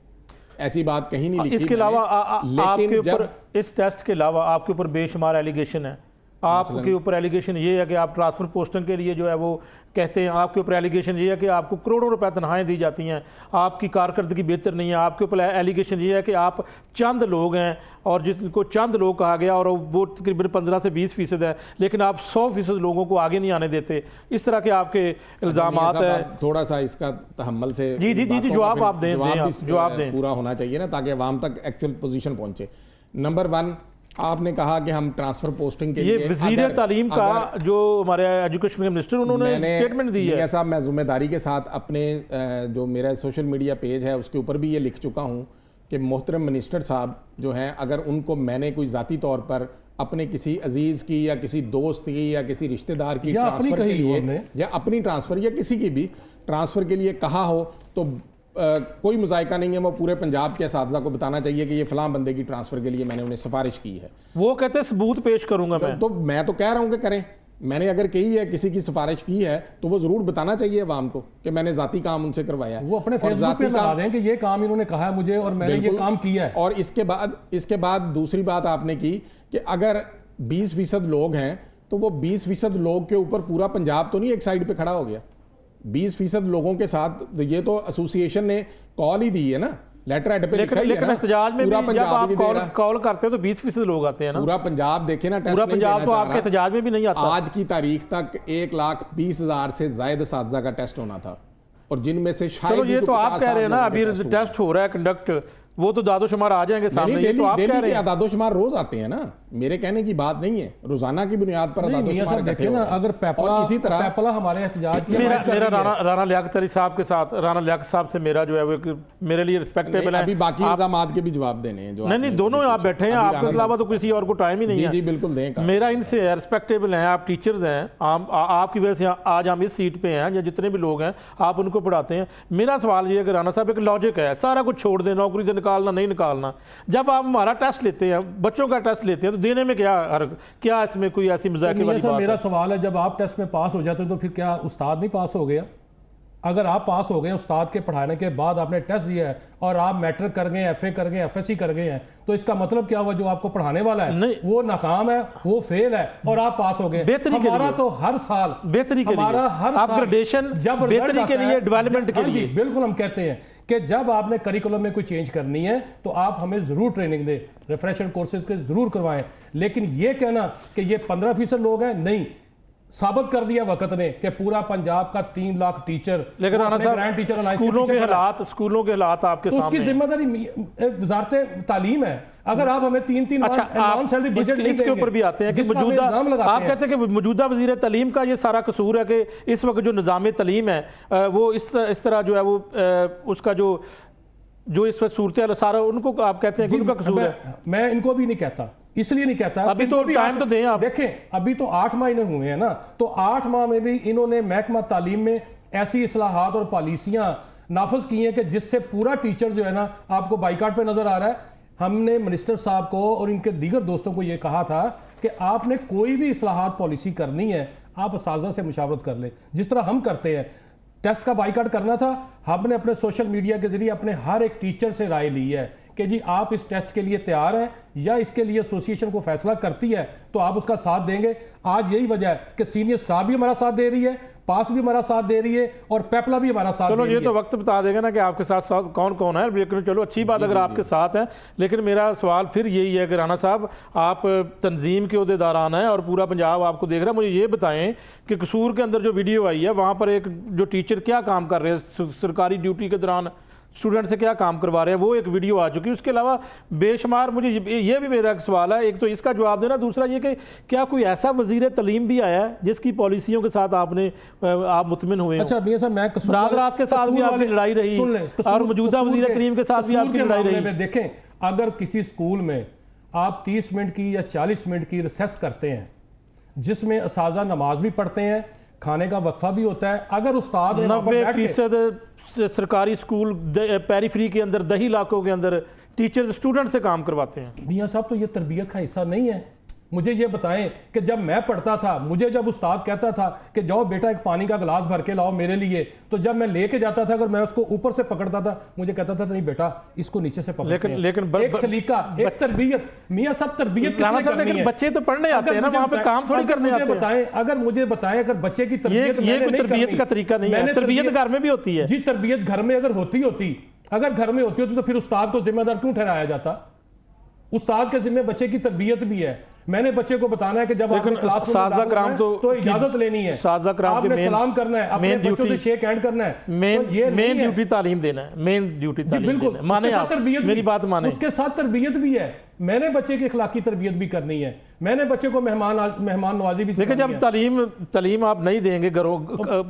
ऐसी बात कहीं नहीं लिखी। इसके अलावा आपके लेकिन ऊपर इस टेस्ट के अलावा आपके ऊपर बेशुमार एलिगेशन है। आपके ऊपर एलिगेशन ये है कि आप ट्रांसफर पोस्टिंग के लिए जो है वो कहते हैं, आपके ऊपर एलिगेशन ये है कि आपको करोड़ों रुपए तनख्वाहें दी जाती हैं, आपकी कारकर्दगी बेहतर नहीं है। आपके ऊपर एलिगेशन ये है कि आप चंद लोग हैं और जिनको चंद लोग कहा गया और वो तकरीबन 15 से 20% है, लेकिन आप 100% लोगों को आगे नहीं आने देते। इस तरह के आपके इल्ज़ाम है। थोड़ा सा इसका तहम्मुल से जी जी जी जी जवाब आप दें, जवाब दें, पूरा होना चाहिए ना, ताकि आवाम तक एक्चुअल पोजीशन पहुंचे। नंबर 1, आपने कहा कि हम ट्रांसफर पोस्टिंग के ये लिए वज़ीर तालीम का जो हमारे एजुकेशन के मिनिस्टर उन्होंने स्टेटमेंट दी है। साहब, मैं जिम्मेदारी के साथ अपने जो मेरा सोशल मीडिया पेज है उसके ऊपर भी ये लिख चुका हूँ कि मोहतरम मिनिस्टर साहब जो हैं, अगर उनको मैंने कोई ज़ाती तौर पर अपने किसी अजीज़ की या किसी दोस्त की या किसी रिश्तेदार की ट्रांसफ़र के लिए या अपनी ट्रांसफ़र या किसी की भी ट्रांसफ़र के लिए कहा हो तो कोई मुज़ायका नहीं है। वो पूरे पंजाब के असातिज़ा को बताना चाहिए कि ये फ़लाँ बंदे की ट्रांसफ़र के लिए मैंने उन्हें सिफारिश की है। वो कहते हैं सबूत पेश करूंगा मैं। तो मैं तो कह रहा हूँ कि करें। मैंने अगर कही है, किसी की सिफारिश की है, तो वो ज़रूर बताना चाहिए अवाम को कि मैंने ज़ाती काम उनसे करवाया है। वो अपने फेसबुक पे लगा दें कि ये काम इन्होंने कहा है मुझे और मैंने ये काम किया है। और इसके बाद दूसरी बात आपने की कि अगर 20% लोग हैं तो वो 20% लोग के ऊपर पूरा पंजाब तो नहीं एक साइड पे खड़ा हो गया। 20% लोगों के साथ ये तो एसोसिएशन ने कॉल ही दी है ना, लेटर हेड पे लिखा ही है ना। लेकिन एहतजाज में भी जब आप कॉल करते हो तो 20% लोग आते हैं ना। पूरा पंजाब देखे ना, टेस्ट पूरा नहीं पंजाब देना तो चाह आपके रहा। एहतजाज में भी नहीं आता। आज की तारीख तक 1,20,000 से ज्यादा असातिज़ा का टेस्ट होना था और जिनमें से शायद चलो ये तो आप कह रहे हैं ना अभी टेस्ट हो रहा है कंडक्ट, वो तो दादोशुमार आ जाएंगे सामने। ये तो आप कह रहे हैं दादोशुमार रोज आते हैं ना, मेरे कहने की बात नहीं है, रोजाना की बुनियाद पर दादोशुमार देखिए ना, अगर पेपला इसी तरह पेपला हमारे एहतजाज की मेरा राना लियाकत अली साहब के साथ, राना लियाकत साहब से मेरा जो है वो मेरे लिए रिस्पेक्टेबल है। अभी बाकी इल्जामात के भी जवाब देने हैं जो नहीं दोनों आप बैठे हैं, आपके अलावा तो किसी और को टाइम ही नहीं है। जी बिल्कुल दें। मेरा इनसे रिस्पेक्टेबल है, आप टीचर्स हैं, आपकी वजह से आज हम इस सीट पे हैं, या जितने भी लोग हैं आप उनको पढ़ाते हैं। मेरा सवाल ये है कि राना साहब एक लॉजिक है, सारा कुछ छोड़ दें, नौकरी से निकालना नहीं निकालना। जब आप हमारा टेस्ट लेते हैं, बच्चों का टेस्ट लेते हैं, तो देने में क्या इसमें कोई ऐसी मजाक वाली बात? मेरा सवाल है, जब आप टेस्ट में पास हो जाते हैं तो फिर क्या उस्ताद नहीं पास हो गया? अगर आप पास हो गए उस्ताद के पढ़ाने के बाद, आपने टेस्ट दिया है और आप मैट्रिक कर गए, FA कर गए, FSC कर गए हैं, तो इसका मतलब क्या हुआ? जो आपको पढ़ाने वाला है वो नाकाम है, वो फेल है और आप पास हो गए। हमारा तो हर साल बेहतरी के लिए, हर अपग्रेडेशन, बेहतरी के लिए, डेवलपमेंट के लिए, बिल्कुल हम कहते हैं कि जब आपने करिकुलम में कोई चेंज करनी है तो आप हमें जरूर ट्रेनिंग दें, रिफ्रेशर कोर्सेज के जरूर करवाएं। लेकिन ये कहना कि ये 15% लोग हैं, नहीं, साबित कर दिया वक्त ने कि पूरा पंजाब का 3 लाख टीचर, लेकिन ग्रांड टीचर स्कूलों के हालात आपके तो उसकी जिम्मेदारी वजारत तालीम है। अगर आप हमें 3-3 नॉन सैलरी बजट नहीं इसके ऊपर भी आते हैं कि मौजूदा, आप कहते हैं कि मौजूदा वजीर तालीम का ये सारा कसूर है कि इस वक्त जो निज़ाम तालीम है वो इस तरह जो है वो उसका जो इस वक्त सूरत हाल सारा उनको आप कहते हैं कि उनका कसूर है। मैं इनको भी नहीं कहता, इसलिए नहीं कहता। अभी तो टाइम तो दें आप। देखें, अभी तो 8 महीने हुए हैं ना, तो 8 माह में भी इन्होंने महकमा तालीम में ऐसी इस्लाहात और पॉलिसियां नाफज की हैं कि जिससे पूरा टीचर जो है ना आपको बाइकाट पे नजर आ रहा है। हमने मिनिस्टर साहब को और इनके दीगर दोस्तों को यह कहा था कि आपने कोई भी इस्लाहात पॉलिसी करनी है, आप असातिज़ा से मुशावरत कर ले, जिस तरह हम करते हैं। टेस्ट का बाइकाट करना था, हमने अपने सोशल मीडिया के जरिए अपने हर एक टीचर से राय ली है कि जी आप इस टेस्ट के लिए तैयार हैं या इसके लिए एसोसिएशन को फैसला करती है तो आप उसका साथ देंगे। आज यही वजह है कि सीनियर स्टाफ भी हमारा साथ दे रही है, पास भी हमारा साथ दे रही है और पेपला भी हमारा साथ दे रही है। चलो ये तो वक्त बता देगा ना कि आपके साथ कौन कौन है, लेकिन चलो अच्छी बात अगर आपके साथ है। लेकिन मेरा सवाल फिर यही है कि राना साहब, आप तंजीम के ओहदेदारान हैं और पूरा पंजाब आपको देख रहा है, मुझे ये बताएं कि कसूर के अंदर जो वीडियो आई है वहाँ पर एक जो टीचर क्या काम कर रहे हैं सरकारी ड्यूटी के दौरान, स्टूडेंट से क्या काम करवा रहे हैं, वो एक वीडियो आ चुकी है। उसके अलावा बेशुमार, मुझे ये भी मेरा एक सवाल है, एक तो इसका जवाब देना, दूसरा ये कि क्या कोई ऐसा वजीर तलीम भी आया है जिसकी पॉलिसियों के साथ आप मुतमिन हुए हो? अच्छा मियां साहब, मैं बरादरात के साथ भी आपकी लड़ाई रही और मौजूदा वजीर करीम के साथ भी आपकी लड़ाई रही। देखें, अगर किसी स्कूल में आप 30 मिनट की या 40 मिनट की रिसेस करते हैं जिसमें असाजा नमाज भी पढ़ते हैं, खाने का वक्फा भी होता है, अगर उस्ताद 90% सरकारी स्कूल पेरीफ्री के अंदर, दही इलाकों के अंदर टीचर स्टूडेंट से काम करवाते हैं। मियां साहब, तो ये तरबियत का हिस्सा नहीं है? मुझे ये बताएं कि जब मैं पढ़ता था, मुझे जब उस्ताद कहता था कि जाओ बेटा एक पानी का गिलास भर के लाओ मेरे लिए, तो जब मैं लेके जाता था, अगर मैं उसको ऊपर से पकड़ता था, मुझे कहता था नहीं बेटा इसको नीचे से पकड़ते हैं। लेकिन एक सलीका, एक तरबियत। मियां साहब, तरबियत किसने करनी है? बच्चे तो पढ़ने आते हैं ना, वहाँ पे काम थोड़ी करने आते हैं। अगर मुझे बताएं, अगर बच्चे की तरबियत, ये कोई तरबियत का तरीका नहीं है। तरबियत घर में भी होती है जी। तरबियत घर में अगर होती अगर घर में होती तो फिर उस्ताद को जिम्मेदार क्यों ठहराया जाता? उस्ताद के जिम्मे बच्चे की तरबियत भी है। मैंने बच्चे को बताना है कि जब आपने क्लास में तो इजाजत लेनी है, आपने सलाम करना है, अपने बच्चों से शेक हैंड करना है। मेन ड्यूटी तालीम देना है, मेन ड्यूटी तालीम बिल्कुल। माने आप, मेरी बात माने। उसके साथ तरबियत भी है। मैंने बच्चे की अखलाकी तरबियत भी करनी है, मैंने बच्चे को मेहमान नवाजी भी। देखिए, जब तालीम आप नहीं देंगे, घरों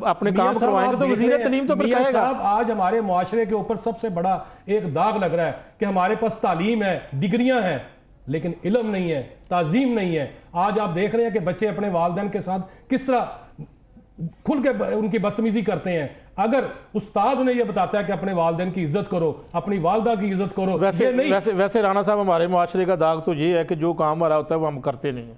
अपने काम करवाएंगे, तो वजीर तालीम तो फिर कहेगा। आज हमारे मुआशरे के ऊपर सबसे बड़ा एक दाग लग रहा है कि हमारे पास तालीम है, डिग्रियां हैं, लेकिन इल्म नहीं है, ताजीम नहीं है। आज आप देख रहे हैं कि बच्चे अपने वालिदैन के साथ किस तरह खुल के उनकी बदतमीजी करते हैं। अगर उस्ताद उन्हें यह बताता है कि अपने वालिदैन की इज्जत करो, अपनी वालदा की इज्जत करो, वैसे राना साहब, हमारे मुआशरे का दाग तो ये है कि जो काम हमारा होता है वो हम करते नहीं है।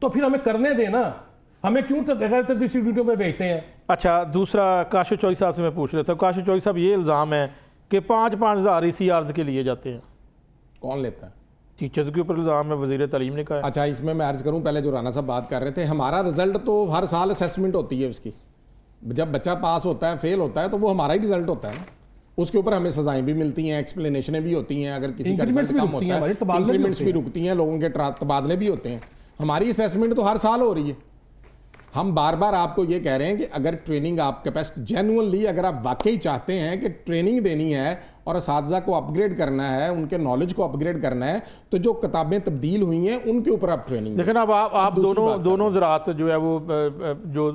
तो फिर हमें करने देना, हमें क्यों गैर तरदीसी ड्यूटियों पर भेजते हैं? अच्छा, दूसरा काशिफ चौधरी साहब से मैं पूछ रहा था। काशिफ चौधरी साहब, ये इल्ज़ाम है कि 5-5 हज़ार ECRs के लिए जाते हैं। कौन लेता है? टीचर्स के ऊपर इल्ज़ाम है, वज़ीर तालीम ने कहा है। अच्छा, इसमें मैं अर्ज़ करूं, पहले जो राना साहब बात कर रहे थे, हमारा रिजल्ट तो हर साल असेसमेंट होती है उसकी। जब बच्चा पास होता है, फेल होता है, तो वो हमारा ही रिजल्ट होता है ना। उसके ऊपर हमें सजाएं भी मिलती हैं, एक्सप्लेनेशनें भी होती हैं। अगर किसी का रिजल्ट कम होता है, इंक्रीमेंट्स भी रुकती हैं, लोगों के तबादले भी होते हैं। हमारी असेसमेंट तो हर साल हो रही है। हम बार बार आपको ये कह रहे हैं कि अगर ट्रेनिंग आपके पास जेन्युइनली, अगर आप वाकई चाहते हैं कि ट्रेनिंग देनी है और असातिज़ा को अपग्रेड करना है, उनके नॉलेज को अपग्रेड करना है, तो जो किताबें तब्दील हुई हैं उनके ऊपर आप ट्रेनिंग। लेकिन अब आप दोनों ज़रात जो है वो जो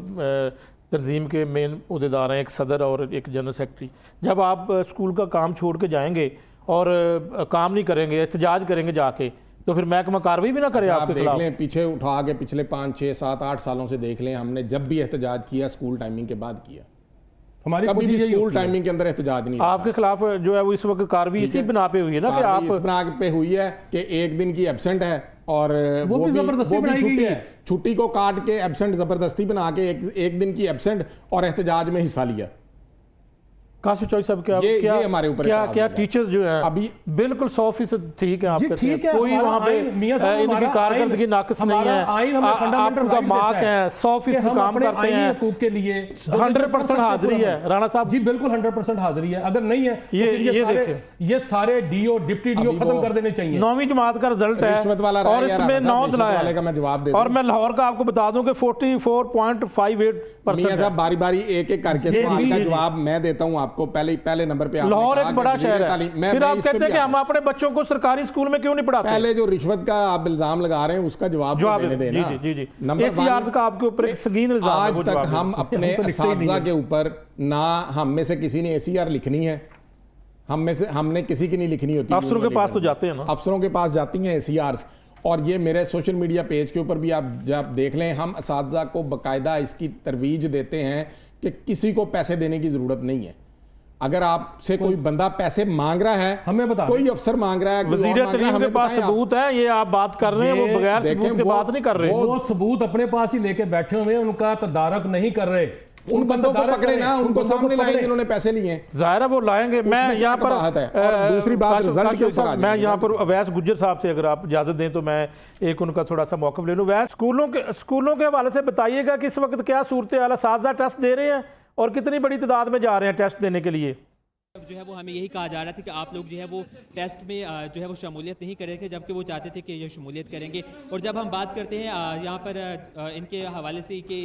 तंजीम के मेन उहदेदार हैं, एक सदर और एक जनरल सेक्रेटरी, जब आप स्कूल का काम छोड़ के जाएंगे और काम नहीं करेंगे, एहतजाज करेंगे जाके, तो फिर महकमा कार्रवाई भी ना करे आपके खिलाफ। देख लें पीछे उठा के, पिछले 5, 6, 7, 8 सालों से देख लें, हमने जब भी एहतजाज किया स्कूल टाइमिंग के बाद किया। हमारी कभी भी स्कूल टाइमिंग के अंदर एहतजाज नहीं। आपके खिलाफ जो है वो इस वक्त कार्रवाई इसी बिना पे हुई है ना, कि आप इस बिना पे हुई है कि एक दिन की एब्सेंट है और वो भी जबरदस्ती बनाई गई है। छुट्टी को काट के एब्सेंट जबरदस्ती बना के एक दिन की एब्सेंट और एहतजाज में हिस्सा लिया। काशिफ चौधरी साहब, क्या हमारे ऊपर क्या टीचर्स जो हैं अभी बिल्कुल 100% ठीक है? जी ठीक है, कोई वहाँ पे इनकी कारकर्दगी नाक़िस नहीं है। आपका मार्क है, 100% काम करते हैं हकूक के लिए, 100% हाजिरी है। राणा साहब जी बिल्कुल 100% हाजिरी है। अगर नहीं है ये सारे डीओ, डिप्टी डीओ खत्म कर देने चाहिए। 9वीं जमात का रिजल्ट है और इसमें 9 जिला है। मैं जवाब दे और मैं लाहौर का आपको बता दूं कि 44.58% साहब बारी बारी एक एक करके सवाल का जवाब मैं देता हूं आपको। पहले नंबर पे लाहौर एक बड़ा शहर है, फिर आप कहते हैं कि हम अपने बच्चों को सरकारी स्कूल में क्यों नहीं पढ़ाते? पहले जो रिश्वत का आप इल्जाम लगा रहे हैं उसका जवाब देने देना। जी जी जी। ECRs का आपके ऊपर एक संगीन इल्जाम है। आज तक हम अपने असातिज़ा के ऊपर ना, हम में से किसी ने ECR लिखनी है, हमने किसी की नहीं लिखनी होती। अफसरों के पास तो जाते हैं ना, अफसरों के पास जाती हैं ECRs। और ये मेरे सोशल मीडिया पेज के ऊपर भी आप जब देख लें, हम असातिज़ा को बाकायदा इसकी तरवीज देते हैं कि किसी को पैसे देने की ज़रूरत नहीं है। अगर आपसे कोई बंदा पैसे मांग रहा है, हमें बता, कोई अफसर मांग रहा है, वज़ीर तलीम के पास सबूत है, ये आप बात कर रहे हैं, वो बगैर सबूत के बात नहीं कर रहे। वो सबूत अपने पास ही लेके बैठे हुए हैं, उनका तदारक नहीं कर रहे। उन बंदों को पकड़े ना, उनको सामने लाएं जिन्होंने पैसे लिए हैं। जाहिर है वो लाएंगे। मैं यहाँ पर और दूसरी बात रिजल्ट के ऊपर मैं यहाँ पर अवैस गुज्जर साहब से अगर आप इजाजत दें तो मैं एक उनका थोड़ा सा मौक़िफ़ ले लूँ। वैस स्कूलों के हवाले से बताइएगा कि इस वक्त क्या सूरत हाल है? असातिज़ा टेस्ट दे रहे हैं और कितनी बड़ी तादाद में जा रहे हैं टेस्ट देने के लिए? जो है वो हमें यही कहा जा रहा था कि आप लोग जो है वो टेस्ट में जो है वो शमूलियत नहीं कर रहे थे, जबकि वो चाहते थे कि ये शमूलियत करेंगे। और जब हम बात करते हैं यहाँ पर इनके हवाले से कि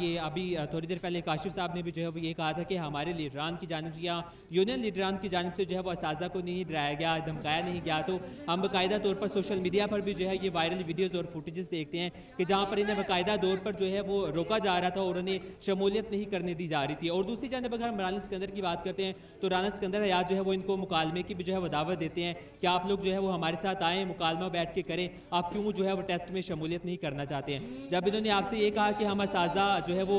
ये अभी थोड़ी देर पहले काशिफ साहब ने भी जो है वो ये कहा था कि हमारे लीडरान की जानिब या यूनियन लीडरान की जानिब से जो है वो असातिज़ा को नहीं डराया गया, धमकाया नहीं गया। तो हम बाकायदा तौर पर सोशल मीडिया पर भी जो है ये वायरल वीडियोज़ और फुटेजेस देखते हैं कि जहाँ पर इन्हें बाकायदा तौर पर जो है वो रोका जा रहा था और उन्हें शमूलियत नहीं करने दी जा रही थी। और दूसरी जानब अगर हम राना सिकंदर की बात करते हैं तो राना सिकंदर हयात जो है वो इनको मुकालमे की भी जो है वो दावत देते हैं कि आप लोग जो है वो हमारे साथ आएँ, मुकालमा बैठ के करें, आप क्यों जो है वो टेस्ट में शमूलियत नहीं करना चाहते हैं। जब इन्होंने आपसे ये कहा कि हम असातिज़ा जो है वो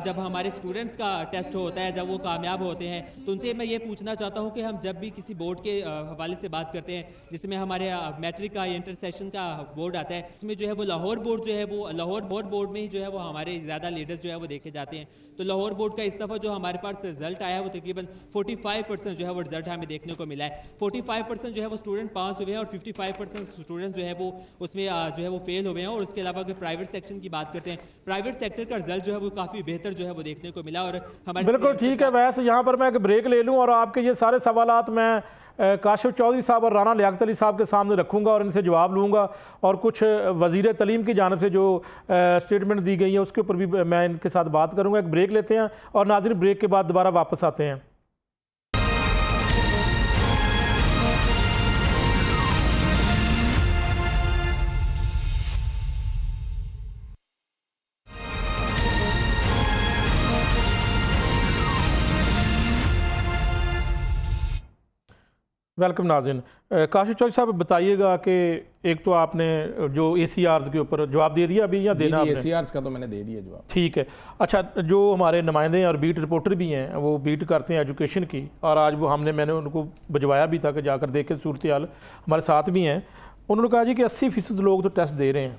जब हमारे स्टूडेंट्स का टेस्ट होता है, जब वो कामयाब होते हैं, तो उनसे मैं ये पूछना चाहता हूँ कि हम जब भी किसी बोर्ड के हवाले से बात करते हैं, जिसमें हमारे मैट्रिक का या इंटर सेशन का बोर्ड आता है, इसमें जो है वो लाहौर बोर्ड जो है वो लाहौर बोर्ड में ही जो है वो हमारे ज़्यादा लीडर्स जो है वो देखे जाते हैं। तो लाहौर बोर्ड का इस दफ़ा जो हमारे पास रिजल्ट आया है वो तकरीबन 45% जो है वो रिजल्ट हमें देखने को मिला है। 45% जो है वो स्टूडेंट पास हुए हैं और 55% स्टूडेंट जो है वो उसमें जो है वो फेल हुए हैं। और उसके अलावा अगर प्राइवेट सेक्शन की बात करते हैं, प्राइवेट सेक्टर का रिजल्ट जो है वो काफ़ी बेहतर जो है वो देखने को मिला। और हमारे बिल्कुल ठीक है। वैसे यहाँ पर मैं एक ब्रेक ले लूँ और आपके ये सारे सवालात मैं काशिफ चौधरी साहब और राना लियाकत अली साहब के सामने रखूँगा और इनसे जवाब लूँगा, और कुछ वज़ीर तलीम की जानिब से जो स्टेटमेंट दी गई है उसके ऊपर भी मैं इनके साथ बात करूँगा। एक ब्रेक लेते हैं और नाज़रीन ब्रेक के बाद दोबारा वापस आते हैं। वेलकम नाज़रीन। काशिफ चौधरी साहब बताइएगा कि एक तो आपने जो ACRs के ऊपर जवाब दे दिया अभी, या देना आपने? ACRs का तो मैंने दे दिया जवाब। ठीक है। अच्छा, जो हमारे नुमाइंदे और बीट रिपोर्टर भी हैं वो बीट करते हैं एजुकेशन की, और आज वो मैंने उनको भिजवाया भी था कि जाकर देख के सूरत हाल, हमारे साथ भी हैं। उन्होंने कहा जी कि 80% लोग तो टेस्ट दे रहे हैं।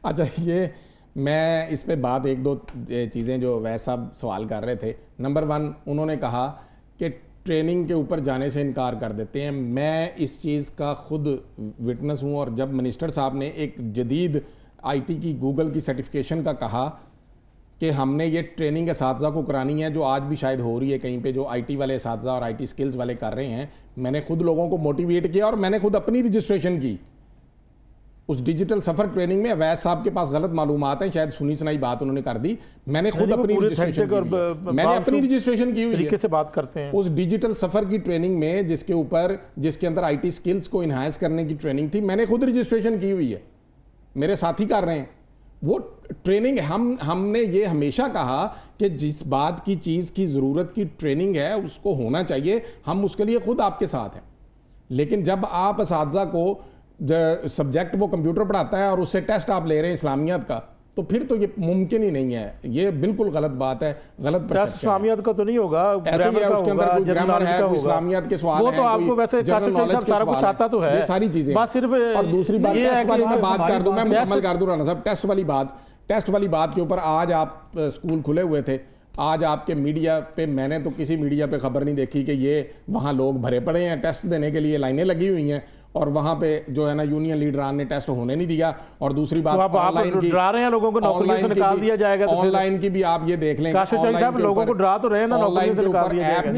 अच्छा, ये मैं इस पे बात एक दो चीज़ें जो वैसा साहब सवाल कर रहे थे। नंबर 1, उन्होंने कहा कि ट्रेनिंग के ऊपर जाने से इनकार कर देते हैं। मैं इस चीज़ का खुद विटनेस हूँ, और जब मिनिस्टर साहब ने एक जदीद IT की गूगल की सर्टिफिकेशन का कहा कि हमने ये ट्रेनिंग असातिज़ा को करानी है, जो आज भी शायद हो रही है कहीं पे, जो IT वाले असातिज़ा और IT स्किल्स वाले कर रहे हैं, मैंने खुद लोगों को मोटिवेट किया और मैंने खुद अपनी रजिस्ट्रेशन की उस डिजिटल सफ़र ट्रेनिंग में। अवैध साहब के पास गलत मालूमात हैं, शायद सुनी सुनाई बात उन्होंने कर दी। मैंने खुद अपनी रजिस्ट्रेशन की हुई है। मैंने अपनी रजिस्ट्रेशन की हुई है। से बात करते हैं उस डिजिटल सफ़र की ट्रेनिंग में, जिसके अंदर IT स्किल्स को इन्हांस करने की ट्रेनिंग थी, मैंने खुद रजिस्ट्रेशन की हुई है, मेरे साथी कर रहे हैं वो ट्रेनिंग। हमने ये हमेशा कहा कि जिस बात की चीज़ की ज़रूरत की ट्रेनिंग है उसको होना चाहिए, हम उसके लिए खुद आपके साथ हैं। लेकिन जब आप असातिज़ा को सब्जेक्ट वो कंप्यूटर पढ़ाता है और उससे टेस्ट आप ले रहे हैं इस्लामियत का, तो फिर तो ये मुमकिन ही नहीं है। ये बिल्कुल गलत बात है, गलत परसेप्शन। इस्लामियत का तो नहीं होगा, ऐसे ही है, उसके अंदर कोई ग्रामर है, कोई इस्लामियत के सवाल वो है, तो आपको वैसे जनरल नॉलेज के सारा कुछ सवाल आता तो है, ये सारी चीजें। बस सिर्फ और दूसरी बात टेस्ट वाली मैं बात कर दूं, मैं मुकम्मल कर दूं राना साहब। टेस्ट वाली बात के ऊपर आज आप स्कूल खुले हुए थे, आज आपके मीडिया पे, मैंने तो किसी मीडिया पे खबर नहीं देखी कि ये वहाँ लोग भरे पड़े हैं टेस्ट देने के लिए, लाइनें लगी हुई हैं, और वहाँ पे जो है ना यूनियन लीडरान ने टेस्ट होने नहीं दिया। और दूसरी बात, ऑनलाइन की डरा रहे हैं लोगों को, नौकरियों से निकाल दिया जाएगा। ऑनलाइन की भी आप ये देख लें, लोगों को डरा तो रहे हैं ना, नौकरियों से निकाल दिया जाएगा।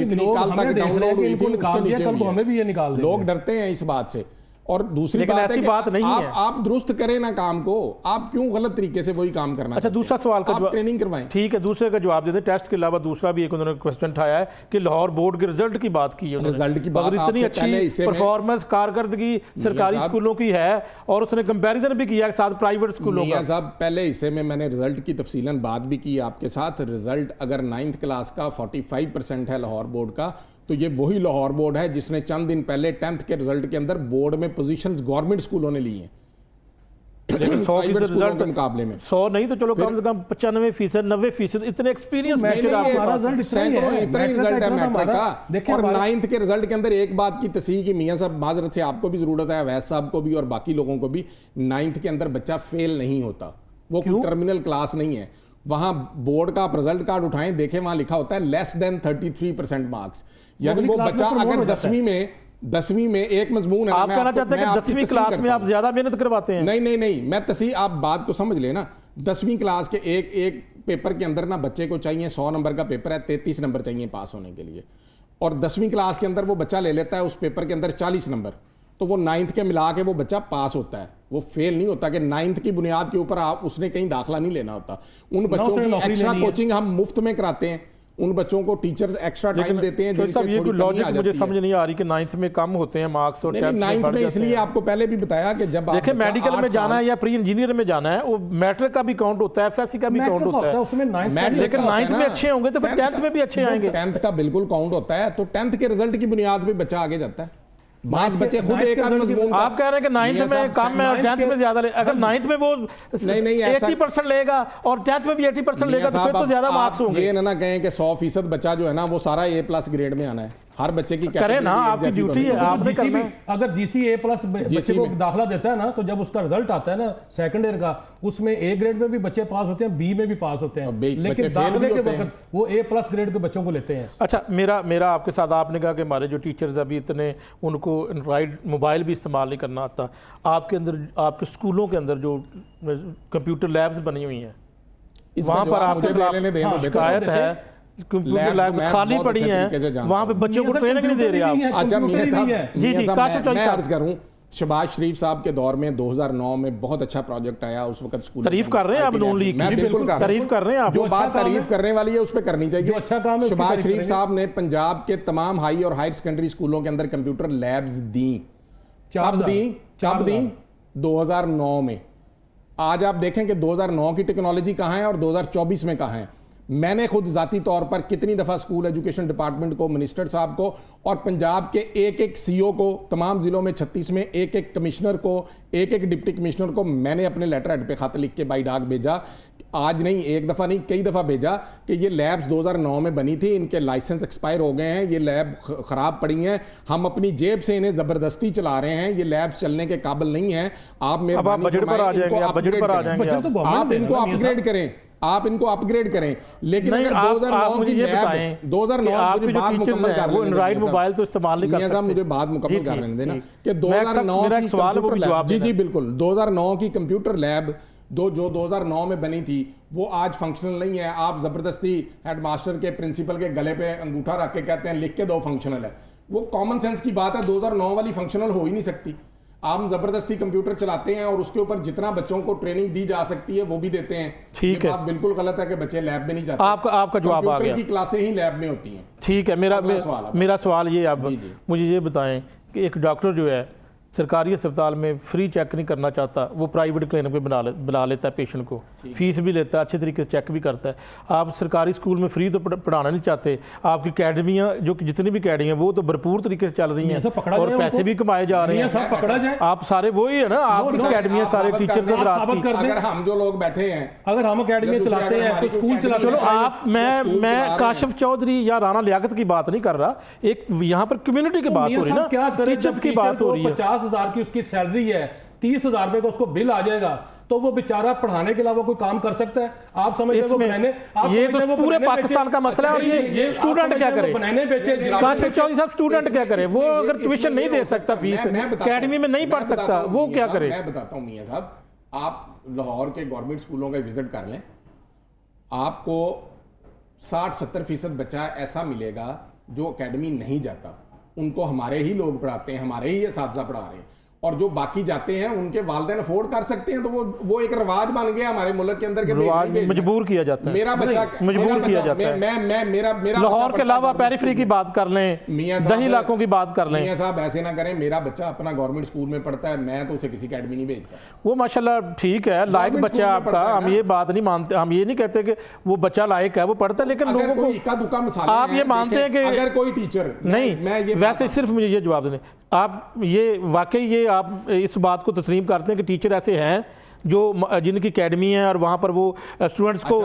हमें भी ये निकाल देंगे। लोग डरते हैं इस बात से। और दूसरी बात है कि आप दुरुस्त करें ना काम को, आप क्यों गलत तरीके से वही काम करना। अच्छा, दूसरा सवाल का जवाब ट्रेनिंग करवाएं। ठीक है, दूसरे का जवाब देते। टेस्ट के अलावा दूसरा भी एक उन्होंने क्वेश्चन उठाया है कि लाहौर बोर्ड के रिजल्ट की बात की है। रिजल्ट की बात, इतनी अच्छी परफॉर्मेंस कारकर्दगी सरकारी स्कूलों की है, और उसने कंपैरिजन भी किया साथ प्राइवेट स्कूलों का। साहब, पहले हिस्से में मैंने रिजल्ट की तफसीलन बात भी की आपके साथ। रिजल्ट अगर 9th क्लास का 45% है लाहौर बोर्ड का, तो ये वही लाहौर बोर्ड है जिसने चंद दिन पहले 10th के रिजल्ट के अंदर बोर्ड में पोजीशंस गवर्नमेंट स्कूलों ने ली हैं। 100% रिजल्ट के मुकाबले में 100 नहीं तो चलो कम से कम 95%, 90% इतने एक्सपीरियंस और 9th के रिजल्ट के अंदर एक बात की तस्हीह की, मियां साहब माजरत से आपको भी जरूरत है, अवैध साहब को भी और बाकी लोगों को भी, 9th के अंदर बच्चा फेल नहीं होता, वो कोई टर्मिनल क्लास नहीं है। वहां बोर्ड का आप रिजल्ट कार्ड उठाएं, देखें वहां लिखा होता है लेस देन 33% मार्क्स, यानी वो बच्चा अगर 10वीं में एक मजमून है, आप कहना चाहते हैं कि 10वीं क्लास में आप ज्यादा मेहनत करवाते हैं? नहीं, मैं आप बात को समझ लेना। 10वीं क्लास के एक पेपर के अंदर ना बच्चे को चाहिए 100 नंबर का पेपर है, 33 नंबर चाहिए पास होने के लिए, और 10वीं क्लास के अंदर वो बच्चा ले लेता है उस पेपर के अंदर 40 नंबर, तो वो 9th के मिला के वो बच्चा पास होता है, वो फेल नहीं होता कि 9th की बुनियाद के ऊपर आप उसने कहीं दाखिला नहीं लेना होता। उन बच्चों की एक्स्ट्रा कोचिंग हम मुफ्त में कराते हैं, उन बच्चों को टीचर्स एक्स्ट्रा टाइम देते हैं। तो सब ये कोई लॉजिक मुझे समझ नहीं आ रही कि 9th में कम होते हैं मार्क्स और 9th में इसलिए आपको पहले भी बताया कि जब देखिए मेडिकल में जाना है या प्री इंजीनियर में जाना है, वो मैट्रिक का भी काउंट होता है, एफएससी का भी काउंट होता है उसमें 9th लेकिन 9th में अच्छे होंगे तो फिर 10th में भी अच्छे आएंगे। 10th का बिल्कुल काउंट होता है, तो 10th के रिजल्ट की बुनियाद पे बच्चा आगे जाता है। बाज बच्चे खुद एक आध मजमून आप कह रहे हैं कि 9th में कम है और 10th में ज्यादा ले, अगर 9th में वो 80% लेगा और 10th में भी 80% लेगा तो फिर तो ज्यादा मार्क्स होंगे। ये ना कहें कि 100% बच्चा जो है ना वो सारा A+ ग्रेड में आना है, हर बच्चे की करें ना, आपकी ड्यूटी है, आपने करना है। अगर GC A+ बच्चे को दाखिला देता है ना, तो जब उसका रिजल्ट आता है ना सेकंड ईयर का, उसमें A ग्रेड में भी बच्चे पास होते हैं, B में भी पास होते हैं, लेकिन दाखिले के वक्त वो A+ ग्रेड के बच्चों को लेते हैं। अच्छा, मेरा आपके साथ, आपने कहा कि हमारे जो टीचर्स अभी इतने उनको एंड्रॉइड मोबाइल भी इस्तेमाल नहीं करना आता, आपके अंदर आपके स्कूलों के अंदर जो कंप्यूटर लैब्स बनी हुई हैं वहाँ पर आपके शिकायत है कंप्यूटर लैब खाली पड़ी हैं, वहाँ पे बच्चों को ट्रेनिंग नहीं दे रहे आप। अच्छा मियां साहब, जी काशिफ चौधरी मैं अर्ज करूं, शहबाज शरीफ साहब के दौर में 2009 में बहुत अच्छा प्रोजेक्ट आया, उस वक्त स्कूल तारीफ कर रहे हैं आप नून लीग की, बिल्कुल तारीफ कर रहे हैं आप, जो बात तारीफ करने वाली है उस पर करनी चाहिए। अच्छा काम है शहबाज शरीफ साहब ने पंजाब के तमाम हाई और हायर सेकेंडरी स्कूलों के अंदर कंप्यूटर लैब्स दी, कब दी 2009 में। आज आप देखें कि 2009 की टेक्नोलॉजी कहाँ है और 2024 में कहाँ है। मैंने खुद जाती तौर पर कितनी दफ़ा स्कूल एजुकेशन डिपार्टमेंट को, मिनिस्टर साहब को और पंजाब के एक एक CEO को, तमाम ज़िलों में 36 में एक एक कमिश्नर को, एक एक डिप्टी कमिश्नर को मैंने अपने लेटर हेड पे खत लिख के बाई डाक भेजा। आज नहीं, एक दफ़ा नहीं, कई दफ़ा भेजा कि ये लैब्स 2009 में बनी थी, इनके लाइसेंस एक्सपायर हो गए हैं, ये लैब ख़राब पड़ी हैं, हम अपनी जेब से इन्हें ज़बरदस्ती चला रहे हैं, ये लैब्स चलने के काबिल नहीं हैं। आप मेरे बजट पर आ जाएंगे, आप इनको अपग्रेड करें, आप इनको अपग्रेड करें। लेकिन अगर 2009 की लैब 2009 मुझे बात मुकम्मल कर लेने एंड्रॉइड मोबाइल तो इस्तेमाल नहीं कर सकते। मुझे बात मुकम्मल कर लेने देना कि 2009 की सवाल वो भी जवाब जी बिल्कुल 2009 की कंप्यूटर लैब जो 2009 में बनी थी वो आज फंक्शनल नहीं है। आप जबरदस्ती हेडमास्टर के, प्रिंसिपल के गले पे अंगूठा रख के कहते हैं लिख के दो फंक्शनल है, वो कॉमन सेंस की बात है। 2009 वाली फंक्शनल हो ही नहीं सकती। आप जबरदस्ती कंप्यूटर चलाते हैं और उसके ऊपर जितना बच्चों को ट्रेनिंग दी जा सकती है वो भी देते हैं। ठीक है, बात बिल्कुल गलत है कि बच्चे लैब में नहीं जाते। आपका जवाब आ गया, की क्लासें ही लैब में होती हैं। ठीक है, मेरा सवाल ये, आप मुझे ये बताएं कि एक डॉक्टर जो है सरकारी अस्पताल में फ्री चेक नहीं करना चाहता, वो प्राइवेट क्लिनिक में बुला लेता है पेशेंट को, फीस भी लेता है, अच्छे तरीके से चेक भी करता है। आप सरकारी स्कूल में फ्री तो पढ़ाना नहीं चाहते, आपकी अकेडमियाँ जो कि जितनी भी अकेडमी हैं वो तो भरपूर तरीके से चल रही हैं और पैसे भी कमाए जा रहे हैं। आप सारे वही है ना, आपकी अकेडमियाँ सारे टीचर। अगर हम जो लोग बैठे हैं, अगर हम अकेडमी चलाते हैं तो स्कूल चलाते हैं। चलो आप, मैं काशिफ चौधरी या राना लियाकत की बात नहीं कर रहा, एक यहाँ पर कम्युनिटी की बात हो रही है ना, क्या टीचर्स की बात हो रही है। 50,000 की उसकी सैलरी है, 30,000 रुपए का उसको बिल आ जाएगा, तो वो बेचारा पढ़ाने के अलावा कोई काम कर सकता है? आप समझते हैं वो बनाने, ये तो पूरे पाकिस्तान का मसला है। और ये स्टूडेंट क्या करे, बनाने बेचे। काशिफ चौधरी साहब स्टूडेंट क्या करे? वो अगर ट्यूशन नहीं दे सकता, फीस अकेडमी में नहीं पढ़ सकता, वो क्या करे? मैं बताता हूँ मियां साहब, आप लाहौर के गवर्नमेंट स्कूलों का विजिट कर लें, आपको 60-70% बच्चा ऐसा मिलेगा जो अकेडमी नहीं जाता, उनको हमारे ही लोग पढ़ाते हैं, हमारे ही असातिज़ा पढ़ा रहे हैं। और जो बाकी जाते हैं उनके वालिदैन अफोर्ड कर सकते हैं, तो वो एक रिवाज बन गया हमारे मुल्क के अंदर के मजबूर किया जाता है। मेरा बच्चा मजबूर किया जाता है। मेरा लाहौर के अलावा पेरिफेरी की बात कर लें, 10 इलाकों की बात कर लें। मियां साहब ऐसे ना करें, मेरा बच्चा अपना गवर्नमेंट स्कूल में पढ़ता है, मैं तो उसे किसी अकेडमी नहीं भेजता। वो माशाल्लाह ठीक है, लायक बच्चा आपका, हम ये बात नहीं मानते, हम ये नहीं कहते कि वो बच्चा लायक है, वो पढ़ता है, लेकिन लोगों को इक्का दुक्का मसाले आप ये मानते हैं कि अगर कोई टीचर नहीं, वैसे सिर्फ मुझे ये जवाब दें, आप ये वाकई ये आप इस बात को तस्लीम करते हैं कि टीचर ऐसे हैं जो जिनकी अकेडमी है और वहाँ पर वो स्टूडेंट्स को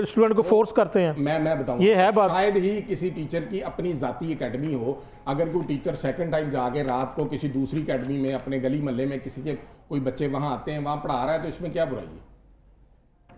स्टूडेंट को फोर्स करते हैं? मैं बताऊं, ये है बात। शायद ही किसी टीचर की अपनी जाती अकेडमी हो। अगर कोई टीचर सेकंड टाइम जाके रात को किसी दूसरी अकेडमी में अपने गली मोहल्ले में किसी के कोई बच्चे वहाँ आते हैं, वहाँ पढ़ा रहा है, तो इसमें क्या बुराई है?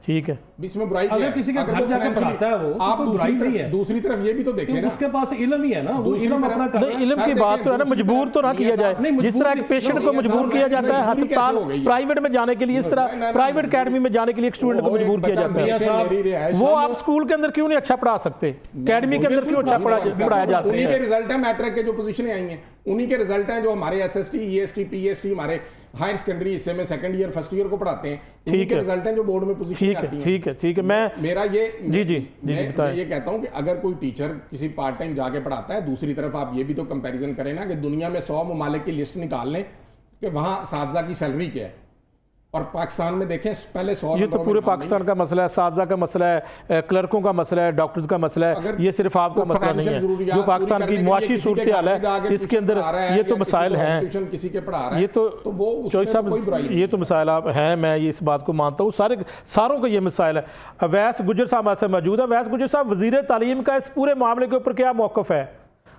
ठीक है। इसमें बुराई क्या अगर है? किसी के अगर घर वो जाकर financially- पढ़ाता है वो, तो आप कोई दूसरी बुराई नहीं तरफ है। दूसरी तरफ ये भी तो देखें क्योंकि ना, उसके पास इल्म ही है ना, वो दूसरी इल्म तरफ- अपना कर रहा है। नहीं, इल्म सर की देखिए, बात तो है ना, दूसरी मजबूर तरफ तो ना किया मियां जाए। साहब- नहीं, जिस तरह मजबूर एक पेशेंट को मियां मजबूर साहब, किया जाता है मजबूरी कैसे अस्पताल हो गई है? प्राइवेट में जाने के लिए, इस तरह ना, प्राइवेट अकेडमी में जाने के लिए एक स्टूडेंट को मजबूर किया जाता मियां है। साहब, वो आप स्कूल के अंदर क्यों नहीं अच्छा पढ़ा सकते? अकेडमी के अंदर क्यों अच्छा पढ़ाया जा उन्हीं सकता के है? रिजल्ट है, मैट्रिक के जो पोजीशनें आई हैं उन्हीं के रिजल्ट हैं, जो हमारे एसएसटी, ईएसटी, पीएसटी हमारे हायर सेकेंडरी हिस्से में सेकंड ईयर फर्स्ट ईयर को पढ़ाते हैं, उन्हीं ठीक के है। रिजल्ट हैं जो बोर्ड में पोजीशन ठीक आती है, हैं। ठीक है, ठीक है। मैं मेरा ये जी मैं बताएं। ये कहता हूं कि अगर कोई टीचर किसी पार्ट टाइम जाके पढ़ाता है, दूसरी तरफ आप ये भी तो कंपैरिजन करें ना कि दुनिया में 100 ममालिक की लिस्ट निकाल लें कि वहां साथी की सैलरी क्या है, और पाकिस्तान में देखें पहले 100 ये तो पूरे पाकिस्तान का मसला है, साजा का मसला है, क्लर्कों का मसला है, डॉक्टर्स का मसला है। अगर ये सिर्फ आपका वो मसला नहीं financial है, ज़रूरियात जो पूरी पाकिस्तान करने की के लिए मुआशी किसी के सूरत घर हाल में जाके है, इसके ट्यूशन अंदर पढ़ा रहा है ये या तो किसी मसाइल को हैं। ट्यूशन किसी के पढ़ा रहा है, ये तो वो उसमें चौधरी तो कोई बुराई साहब, नहीं ये तो मसाइल आप हैं, मैं ये इस बात को मानता हूँ, सारों को ये मसाइल है। अवैस गुजर साहब हमारे साथ मौजूद है। अवैस गुजर साहब, वज़ीर तालीम का इस पूरे मामले के ऊपर क्या मौक़िफ़ है?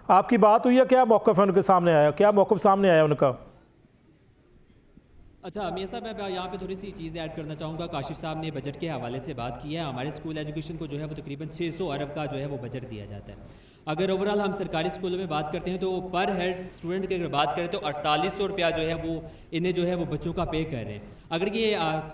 आपकी बात हुई है, क्या मौक़िफ़ है उनके सामने आया, क्या मौक़िफ़ सामने आया उनका? अच्छा मियां साहब, मैं यहाँ पे थोड़ी सी चीज़ ऐड करना चाहूँगा। काशिफ साहब ने बजट के हवाले से बात की है। हमारे स्कूल एजुकेशन को जो है वो तकरीबन 600 अरब का जो है वो बजट दिया जाता है। अगर ओवरऑल हम सरकारी स्कूलों में बात करते हैं तो पर हेड स्टूडेंट की अगर बात करें तो 4800 रुपया जो है वो इन्हें जो है वो बच्चों का पे कर रहे हैं। अगर ये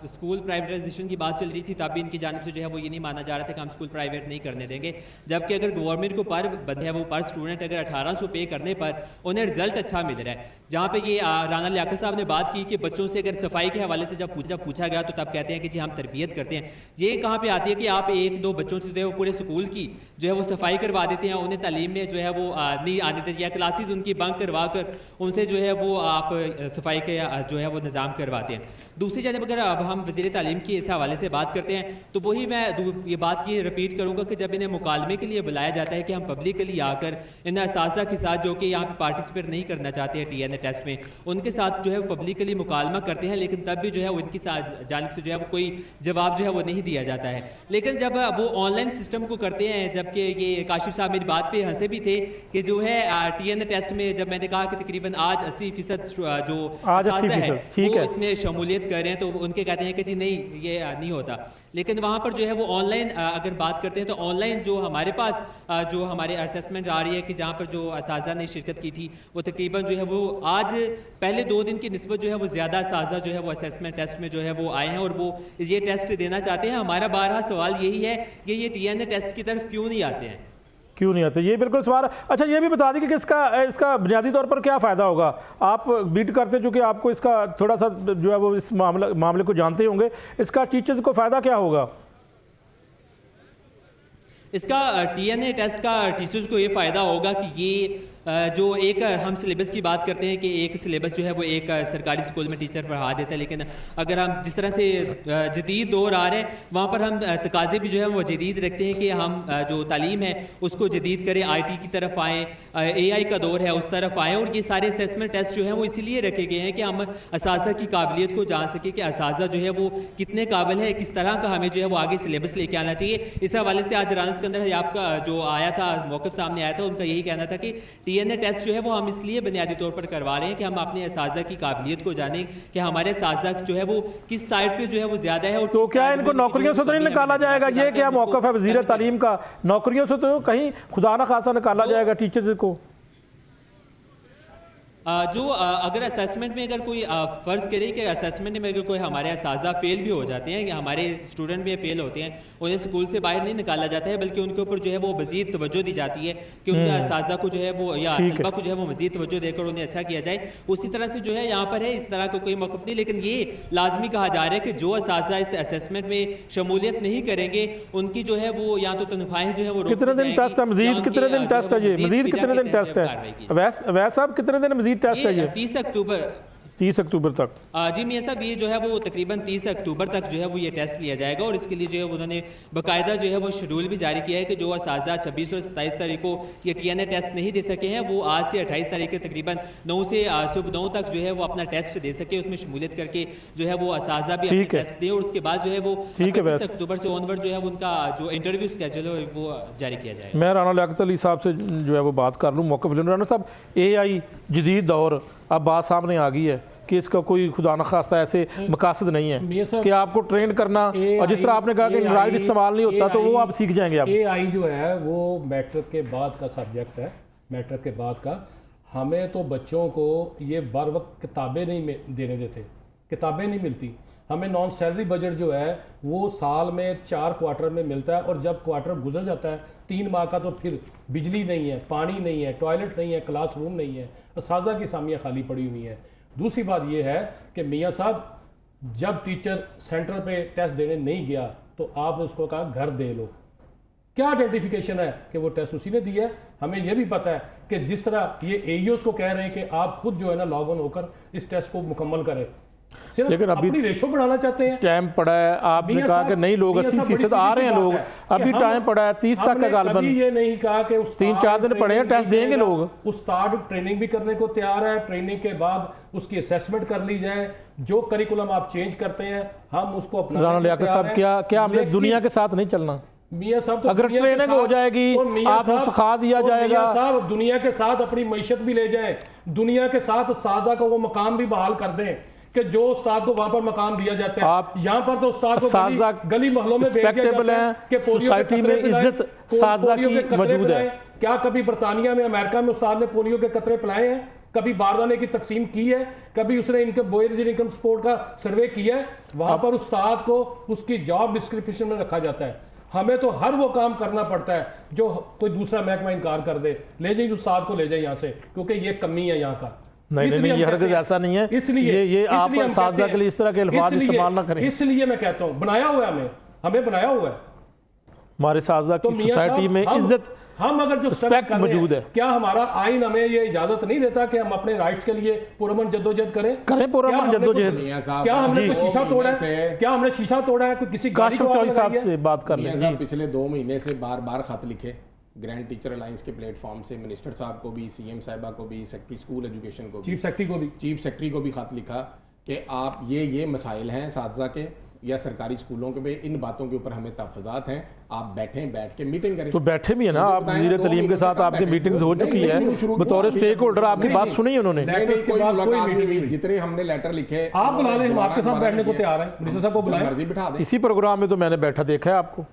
स्कूल प्राइवेटाइजेशन की बात चल रही थी तब भी इनकी जानिब से जो है वो ये नहीं माना जा रहा था कि हम स्कूल प्राइवेट नहीं करने देंगे, जबकि अगर गवर्नमेंट को पर बंद है वो पर स्टूडेंट अगर 1800 पे करने पर उन्हें रिजल्ट अच्छा मिल रहा है। जहाँ पे ये राना लियाकत साहब ने बात की कि बच्चों से अगर सफाई के हवाले से जब पूछा गया तो तब कहते हैं कि जी हम तरबियत करते हैं। ये कहाँ पे आती है कि आप एक दो बच्चों से जो है वो पूरे स्कूल की जो है वो सफाई करवा देते हैं, उन्हें तालीम में जो है वो नहीं आने देते, या क्लासेस उनकी बंक करवा कर उनसे जो है वो आप सफाई के जो है वो निज़ाम करवाते हैं। दूसरी जानब अगर अब हम वज़ीर तालीम की इस हवाले से बात करते हैं तो वही मैं ये बात ये रिपीट करूँगा कि जब इन्हें मुकालमे के लिए बुलाया जाता है कि हम पब्लिकली आकर इन असातिज़ा के साथ जो कि यहाँ पे पार्टिसिपेट नहीं करना चाहते हैं TNA टेस्ट में, उनके साथ जो है वो पब्लिकली मुकालमा करते हैं, लेकिन तब भी जो है वो इनकी जानिब से जो है वो कोई जवाब जो है वो नहीं दिया जाता है। लेकिन जब वो ऑनलाइन सिस्टम को करते हैं, जबकि ये काशिफ साहब मेरी बात पे हंसे भी थे कि जो है TNA टेस्ट में जब मैंने कहा कि तकरीबन आज 80% जो असातिज़ा है ठीक वो है, इसमें शमूलियत कर रहे हैं, तो उनके कहते हैं कि जी नहीं ये नहीं होता। लेकिन वहाँ पर जो है वो ऑनलाइन अगर बात करते हैं तो ऑनलाइन जो हमारे पास जो हमारे असेसमेंट आ रही है कि जहाँ पर जो असातिज़ा ने शिरकत की थी वो तकरीबन जो है वो आज पहले 2 दिन की निस्बत जो है वो ज़्यादा असातिज़ा जो है वो असेसमेंट टेस्ट में जो है वो आए हैं और वो ये टेस्ट देना चाहते हैं। हमारा बारहा सवाल यही है कि ये TNA टेस्ट की तरफ क्यों नहीं आते हैं, क्यों नहीं आते? ये बिल्कुल सवाल। अच्छा, ये भी बता दी कि इसका बुनियादी तौर पर क्या फ़ायदा होगा? आप बीट करते चूँकि आपको इसका थोड़ा सा जो है वो इस मामले को जानते होंगे, इसका टीचर्स को फ़ायदा क्या होगा? इसका TNA टेस्ट का टीचर्स को ये फ़ायदा होगा कि ये जो एक हम सिलेबस की बात करते हैं कि एक सिलेबस जो है वो एक सरकारी स्कूल में टीचर पढ़ा देता है, लेकिन अगर हम जिस तरह से जदीद दौर आ रहे हैं वहाँ पर हम तकाजे भी जो है वो जदीद रखते हैं कि हम जो तालीम है उसको जदीद करें, IT की तरफ आएँ, AI का दौर है उस तरफ आएँ। और ये सारे असेसमेंट टेस्ट जो हैं वो इसीलिए रखे गए हैं कि हम असातिज़ा की काबिलियत को जान सकें कि असातिज़ा जो है वो कितने काबिल है, किस तरह का हमें जो है वो आगे सिलेबस लेके आना चाहिए। इस हवाले से आज राना सिकंदर आपका जो आया था मौक़िफ़ सामने आया था, उनका यही कहना था कि TNA टेस्ट जो है वो हम इसलिए बुनियादी तौर पर करवा रहे हैं कि हम अपने असातिज़ा की काबिलियत को जानें कि हमारे असातिज़ा जो है वो किस साइड पे जो है वो ज़्यादा है। और तो क्या इनको नौकरियों से तो नहीं निकाला जाएगा? ये क्या मौक़िफ़ है वज़ीर तालीम का? नौकरियों से तो कहीं खुदा न खासा निकाला जाएगा टीचर्स को? जो अगर असेसमेंट में अगर कोई फ़र्ज़ करें कि असेसमेंट में अगर कोई हमारे असातिज़ा फेल भी हो जाते हैं या हमारे स्टूडेंट भी फेल होते हैं, उन्हें स्कूल से बाहर नहीं निकाला जाता है, बल्कि उनके ऊपर जो है वो मज़ीद तवज्जो दी जाती है कि उनके असातिज़ा को जो है वो या तलबा को जो है वो मज़ीद तवज्जो देकर उन्हें अच्छा किया जाए। उसी तरह से जो है यहाँ पर है, इस तरह का कोई मौक़िफ़ नहीं। लेकिन ये लाजमी कहा जा रहा है कि जो असातिज़ा इस असेसमेंट में शमूलियत नहीं करेंगे उनकी जो है वो या तो तनख्वाहें जो है वो कितने दिन टेस्ट है? मज़ीद कितने दिन टेस्ट है? ये मज़ीद कितने दिन टेस्ट है? वैसे साहब कितने दिन मज़ीद टेस्ट है? ये 30 अक्टूबर 30 अक्टूबर तक। जी मियां साहब, ये जो है वो तकरीबन 30 अक्टूबर तक जो है वो ये टेस्ट लिया जाएगा और इसके लिए जो है उन्होंने बाकायदा जो है वो शेड्यूल भी जारी किया है कि जो असातिज़ा 26 और 27 तारीख को ये TNA टेस्ट नहीं दे सके हैं वो आज से 28 तारीख के तकरीबन 9 से सुबह 9 तक जो है वो अपना टेस्ट दे सके, उसमें शमूलियत करके जो है वो असातिज़ा भी अपना टेस्ट दें और उसके बाद जो है वो 30 अक्टूबर से ऑनवर्ड जो है उनका जो इंटरव्यू स्केड्यूल है वो जारी किया जाएगा। मैं राना लियाकत अली साहब से जो है वो बात कर लूँ मौक़िफ़। राना साहब, AI जदीद दौर अब बात सामने आ गई है कि इसका कोई खुदा न खास्ता ऐसे मकासद नहीं मियां है साहब, कि आपको ट्रेन करना, और जिस तरह आपने कहा कि एंड्रॉइड इस्तेमाल नहीं होता तो वो आप सीख जाएंगे। आप AI जो है वो मैट्रिक के बाद का सब्जेक्ट है, मैट्रिक के बाद का। हमें तो बच्चों को ये बर वक्त किताबें नहीं देने देते, किताबें नहीं मिलती। हमें नॉन सैलरी बजट जो है वो साल में 4 क्वार्टर में मिलता है, और जब क्वार्टर गुजर जाता है 3 माह का, तो फिर बिजली नहीं है, पानी नहीं है, टॉयलेट नहीं है, क्लासरूम नहीं है, असाजा की सामियाँ खाली पड़ी हुई हैं। दूसरी बात ये है कि मियाँ साहब जब टीचर सेंटर पे टेस्ट देने नहीं गया तो आप उसको कहा घर दे लो। क्या आइडेंटिफिकेशन है कि वो टेस्ट उसी ने दिया है? हमें यह भी पता है कि जिस तरह ये AEOs को कह रहे हैं कि आप खुद जो है ना लॉग ऑन होकर इस टेस्ट को मुकम्मल करें, सिर्फ लेकिन अभी अपनी रेशो बढ़ाना चाहते हैं। टाइम पड़ा है, आपने मियां कहा साहब, कि नहीं लोग मियां साहब, 80% आ रहे हैं लोग, अभी टाइम पड़ा है 30 तक का हमने गालबन। कभी ये नहीं कहा कि 3-4 दिन पड़े हैं, टेस्ट देंगे लोग। उस्ताद ट्रेनिंग भी करने को तैयार है, ट्रेनिंग के बाद उसकी असेसमेंट कर ली जाए, जो करिकुलम आप चेंज करते हैं हम उसको अपना। राना लियाकत साहब, क्या हमने दुनिया के साथ नहीं चलना? मियां साहब, तो अगर दुनिया के ट्रेनिंग हो साथ- जाएगी, तो मियां आपको साहब- सिखा दिया तो जाएगा। मियां साहब दुनिया के साथ अपनी मईशत भी ले जाएं, दुनिया के साथ सादा का वो मकाम भी बहाल कर दें कि जो उस्ताद को वहां पर मकाम दिया जाता है। आप यहाँ पर तो उस्ताद को साजा गली मोहल्लों में भेज दिया respectable जाता है हैं, कि पोलियो के सोसाइटी कतरे में पिलाएं, इज्जत साजा पोलियो की के कतरे मौजूद है। पिलाएं। क्या कभी बरतानिया में, अमेरिका में उस्ताद ने पोलियो के कतरे पिलाए हैं? कभी बारदाने की तकसीम की है? कभी उसने इनकम बॉयज इनकम सपोर्ट का सर्वे किया है? वहां पर उस्ताद को उसकी जॉब डिस्क्रिप्शन में रखा जाता है। हमें तो हर वो काम करना पड़ता है जो कोई दूसरा महकमा इनकार कर दे। ले जाइए उस्ताद को, ले जाइए यहाँ से, क्योंकि ये कमी है यहाँ का। नहीं, इसलिए हम ये कहते हरगिज़ हैं- ऐसा नहीं है। इसलिए ये आप इसलिए हम साजा कहते हैं- के लिए इस तरह के अल्फाज इसलिए- इस्तेमाल ना करें। इसलिए मैं कहता हूँ बनाया हुआ है, हमें बनाया हुआ है। हमारे साजा तो की मियां सोसाइटी साहब, में इज्जत हम अगर जो स्ट्रगल रिस्पेक्ट कर रहे हैं, मौजूद है। क्या हमारा आइन हमें ये इजाजत नहीं देता कि हम अपने राइट्स के लिए पुरअमन जद्दोजहद करें? पुरअमन क्या हमने जद्दोजहद। कोई- मियां साहब, क्या हमने कोई जी, शीशा 2 तोड़ा महीने है? से- क्या हमने शीशा तोड़ा है? कोई किसी गाड़ी काशिफ को आग चौधरी साहब लगाई है? से बात कर मियां लें साहब जी। पिछले 2 महीने से बार बार खत लिखे, ग्रैंड टीचर अलायंस के प्लेटफॉर्म से मिनिस्टर साहब को भी, CM साहिबा को भी, सेक्रेटरी स्कूल एजुकेशन को भी, चीफ सेक्रेटरी को भी। चीफ सेक्रेटरी को भी खत लिखा कि आप ये मसाइल हैं साजा के या सरकारी स्कूलों के पे, इन बातों के ऊपर हमें तहफ़्फ़ुज़ात हैं, आप बैठ के मीटिंग करें। तो बैठे भी है ना, आप वज़ीर तलीम के साथ आपकी मीटिंग्स हो चुकी है, बतौर स्टेक होल्डर आपकी बात सुनी है उन्होंने। नहीं, लेटर्स के कोई बाद कोई मुलाकात मीटिंग नहीं नहीं हुई। हुई। जितने हमने लेटर लिखे आप बुला लें, हम आपके साथ बैठने को तैयार हैं। मिनिस्टर साहब को बुलाएं। मर्जी बिठा दें। इसी प्रोग्राम में तो मैंने बैठा देखा है आपको।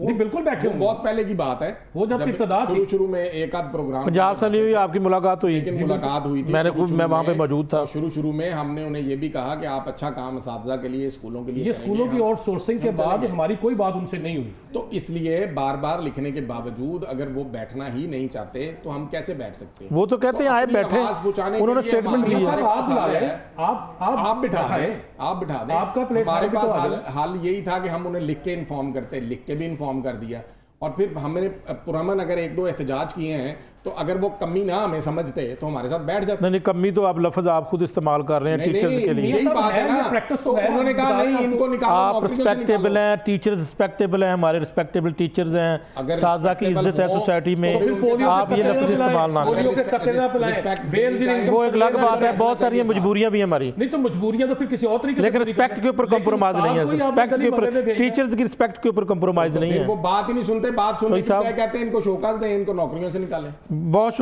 नहीं, बिल्कुल बैठे वो होंगे। बहुत पहले की बात है, वो जब इब्तिदा थी। शुरू में एक आध प्रोग्राम पंजाब से नहीं हुई आपकी मुलाकात हुई? लेकिन मुलाकात हुई थी। मैं वहाँ पे में- मौजूद था। और शुरू में हमने उन्हें ये भी कहा कि आप अच्छा काम असातिज़ा के लिए, स्कूलों के लिए ये करेंगे, स्कूलों की हम- आउटसोर्सिंग के बाद हमारी कोई बात उनसे नहीं हुई। तो इसलिए बार बार लिखने के बावजूद अगर वो बैठना ही नहीं चाहते तो हम कैसे बैठ सकते हैं? वो तो कहते हैं आए अपनी बैठे, आवाज़ पहुंचाने के उन्होंने लिए स्टेटमेंट हमारे ली है। पास आप बुला हल लें, है। आप बिठा बैठाएं। दें, आप बिठा दें। आपका प्लेटफॉर्म हमारे भी तो पास आ हल जाए। हल यही था कि हम उन्हें लिख के इन्फॉर्म करते, लिख के भी इन्फॉर्म कर दिया, और फिर हमने पुरअमन अगर 1-2 एहतजाज किए हैं तो अगर वो कमी ना हमें समझते तो हमारे साथ बैठ जाते। नहीं, कमी तो आप लफ्ज आप खुद इस्तेमाल कर रहे हैं नहीं, टीचर्स के लिए। यही सब बात है, है ना, ये practice तो तो है, उन्होंने कहा बता नहीं दें इनको निकालो, आप नौकरियों से रिस्पेक्टेबल निकालो। हैं, टीचर्स रिस्पेक्टेबल हैं, हमारे रिस्पेक्टेबल टीचर्स हैं, अगर साजा की respectable इज्जत है हो, सोसाइटी में, तो फिर पोलियो आप के ये कतरे लफ्ज ना इस्तेमाल ना पोलियो करें। के कतरे ना पिलाएं, Respect बेल देनी चाहिए। वो एक अलग बात है, बहुत सारी चाहिए मजबूरियां भी हैं हमारी, नहीं तो मजबूरियां तो फिर किसी और तरीके से लेकिन पूरी रिस्पेक्ट करना के ऊपर लेकिन कंप्रोमाइज नहीं है। उस्ताद को ही आपने रिस्पेक्ट के गली ऊपर, मोहल्ले में भेजना है। टीचर्स की रिस्पेक्ट के ऊपर कंप्रोमाइज नहीं फिर है। वो बात ही नहीं सुनते, बात सुनने भाई की साहब- क्या कहते हैं, इनको शोकाज दें, इनको नौकरियों से निकालें। बहुत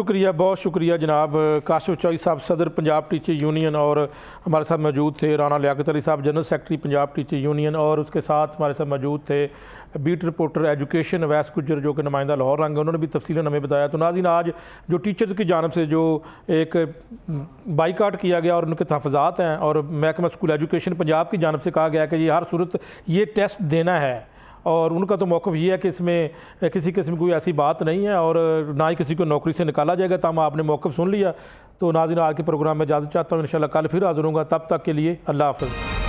शुक्रिया जनाब काशिफ चौधरी साहब, सदर पंजाब टीचर यूनियन, और हमारे साथ मौजूद थे राना लियाकत अली साहब, general secretary Punjab teacher union, और उसके साथ हमारे साथ मौजूद थे beat reporter education Awais Gujjar जो कि नुमाइंदा लाहौर रंग, उन्होंने भी तफसीलन हमें बताया। तो नाज़रीन, आज जो टीचर्स की जानब से जो एक बाइकाट किया गया और उनके तहफ़्फ़ुज़ात हैं, और महकमा स्कूल एजुकेशन पंजाब की जानब से कहा गया कि ये हर सूरत ये टेस्ट देना है, और उनका तो मौक़िफ़ ये है कि इसमें किसी किस्म की कोई ऐसी बात नहीं है और ना ही किसी को नौकरी से निकाला जाएगा। तमाम आपने मौक़िफ़ सुन लिया। तो नाज़रीन, आज के प्रोग्राम में इजाज़त चाहता हूँ, इंशाअल्लाह कल फिर हाज़िर होऊंगा। तब तक के लिए अल्लाह हाफ़िज़।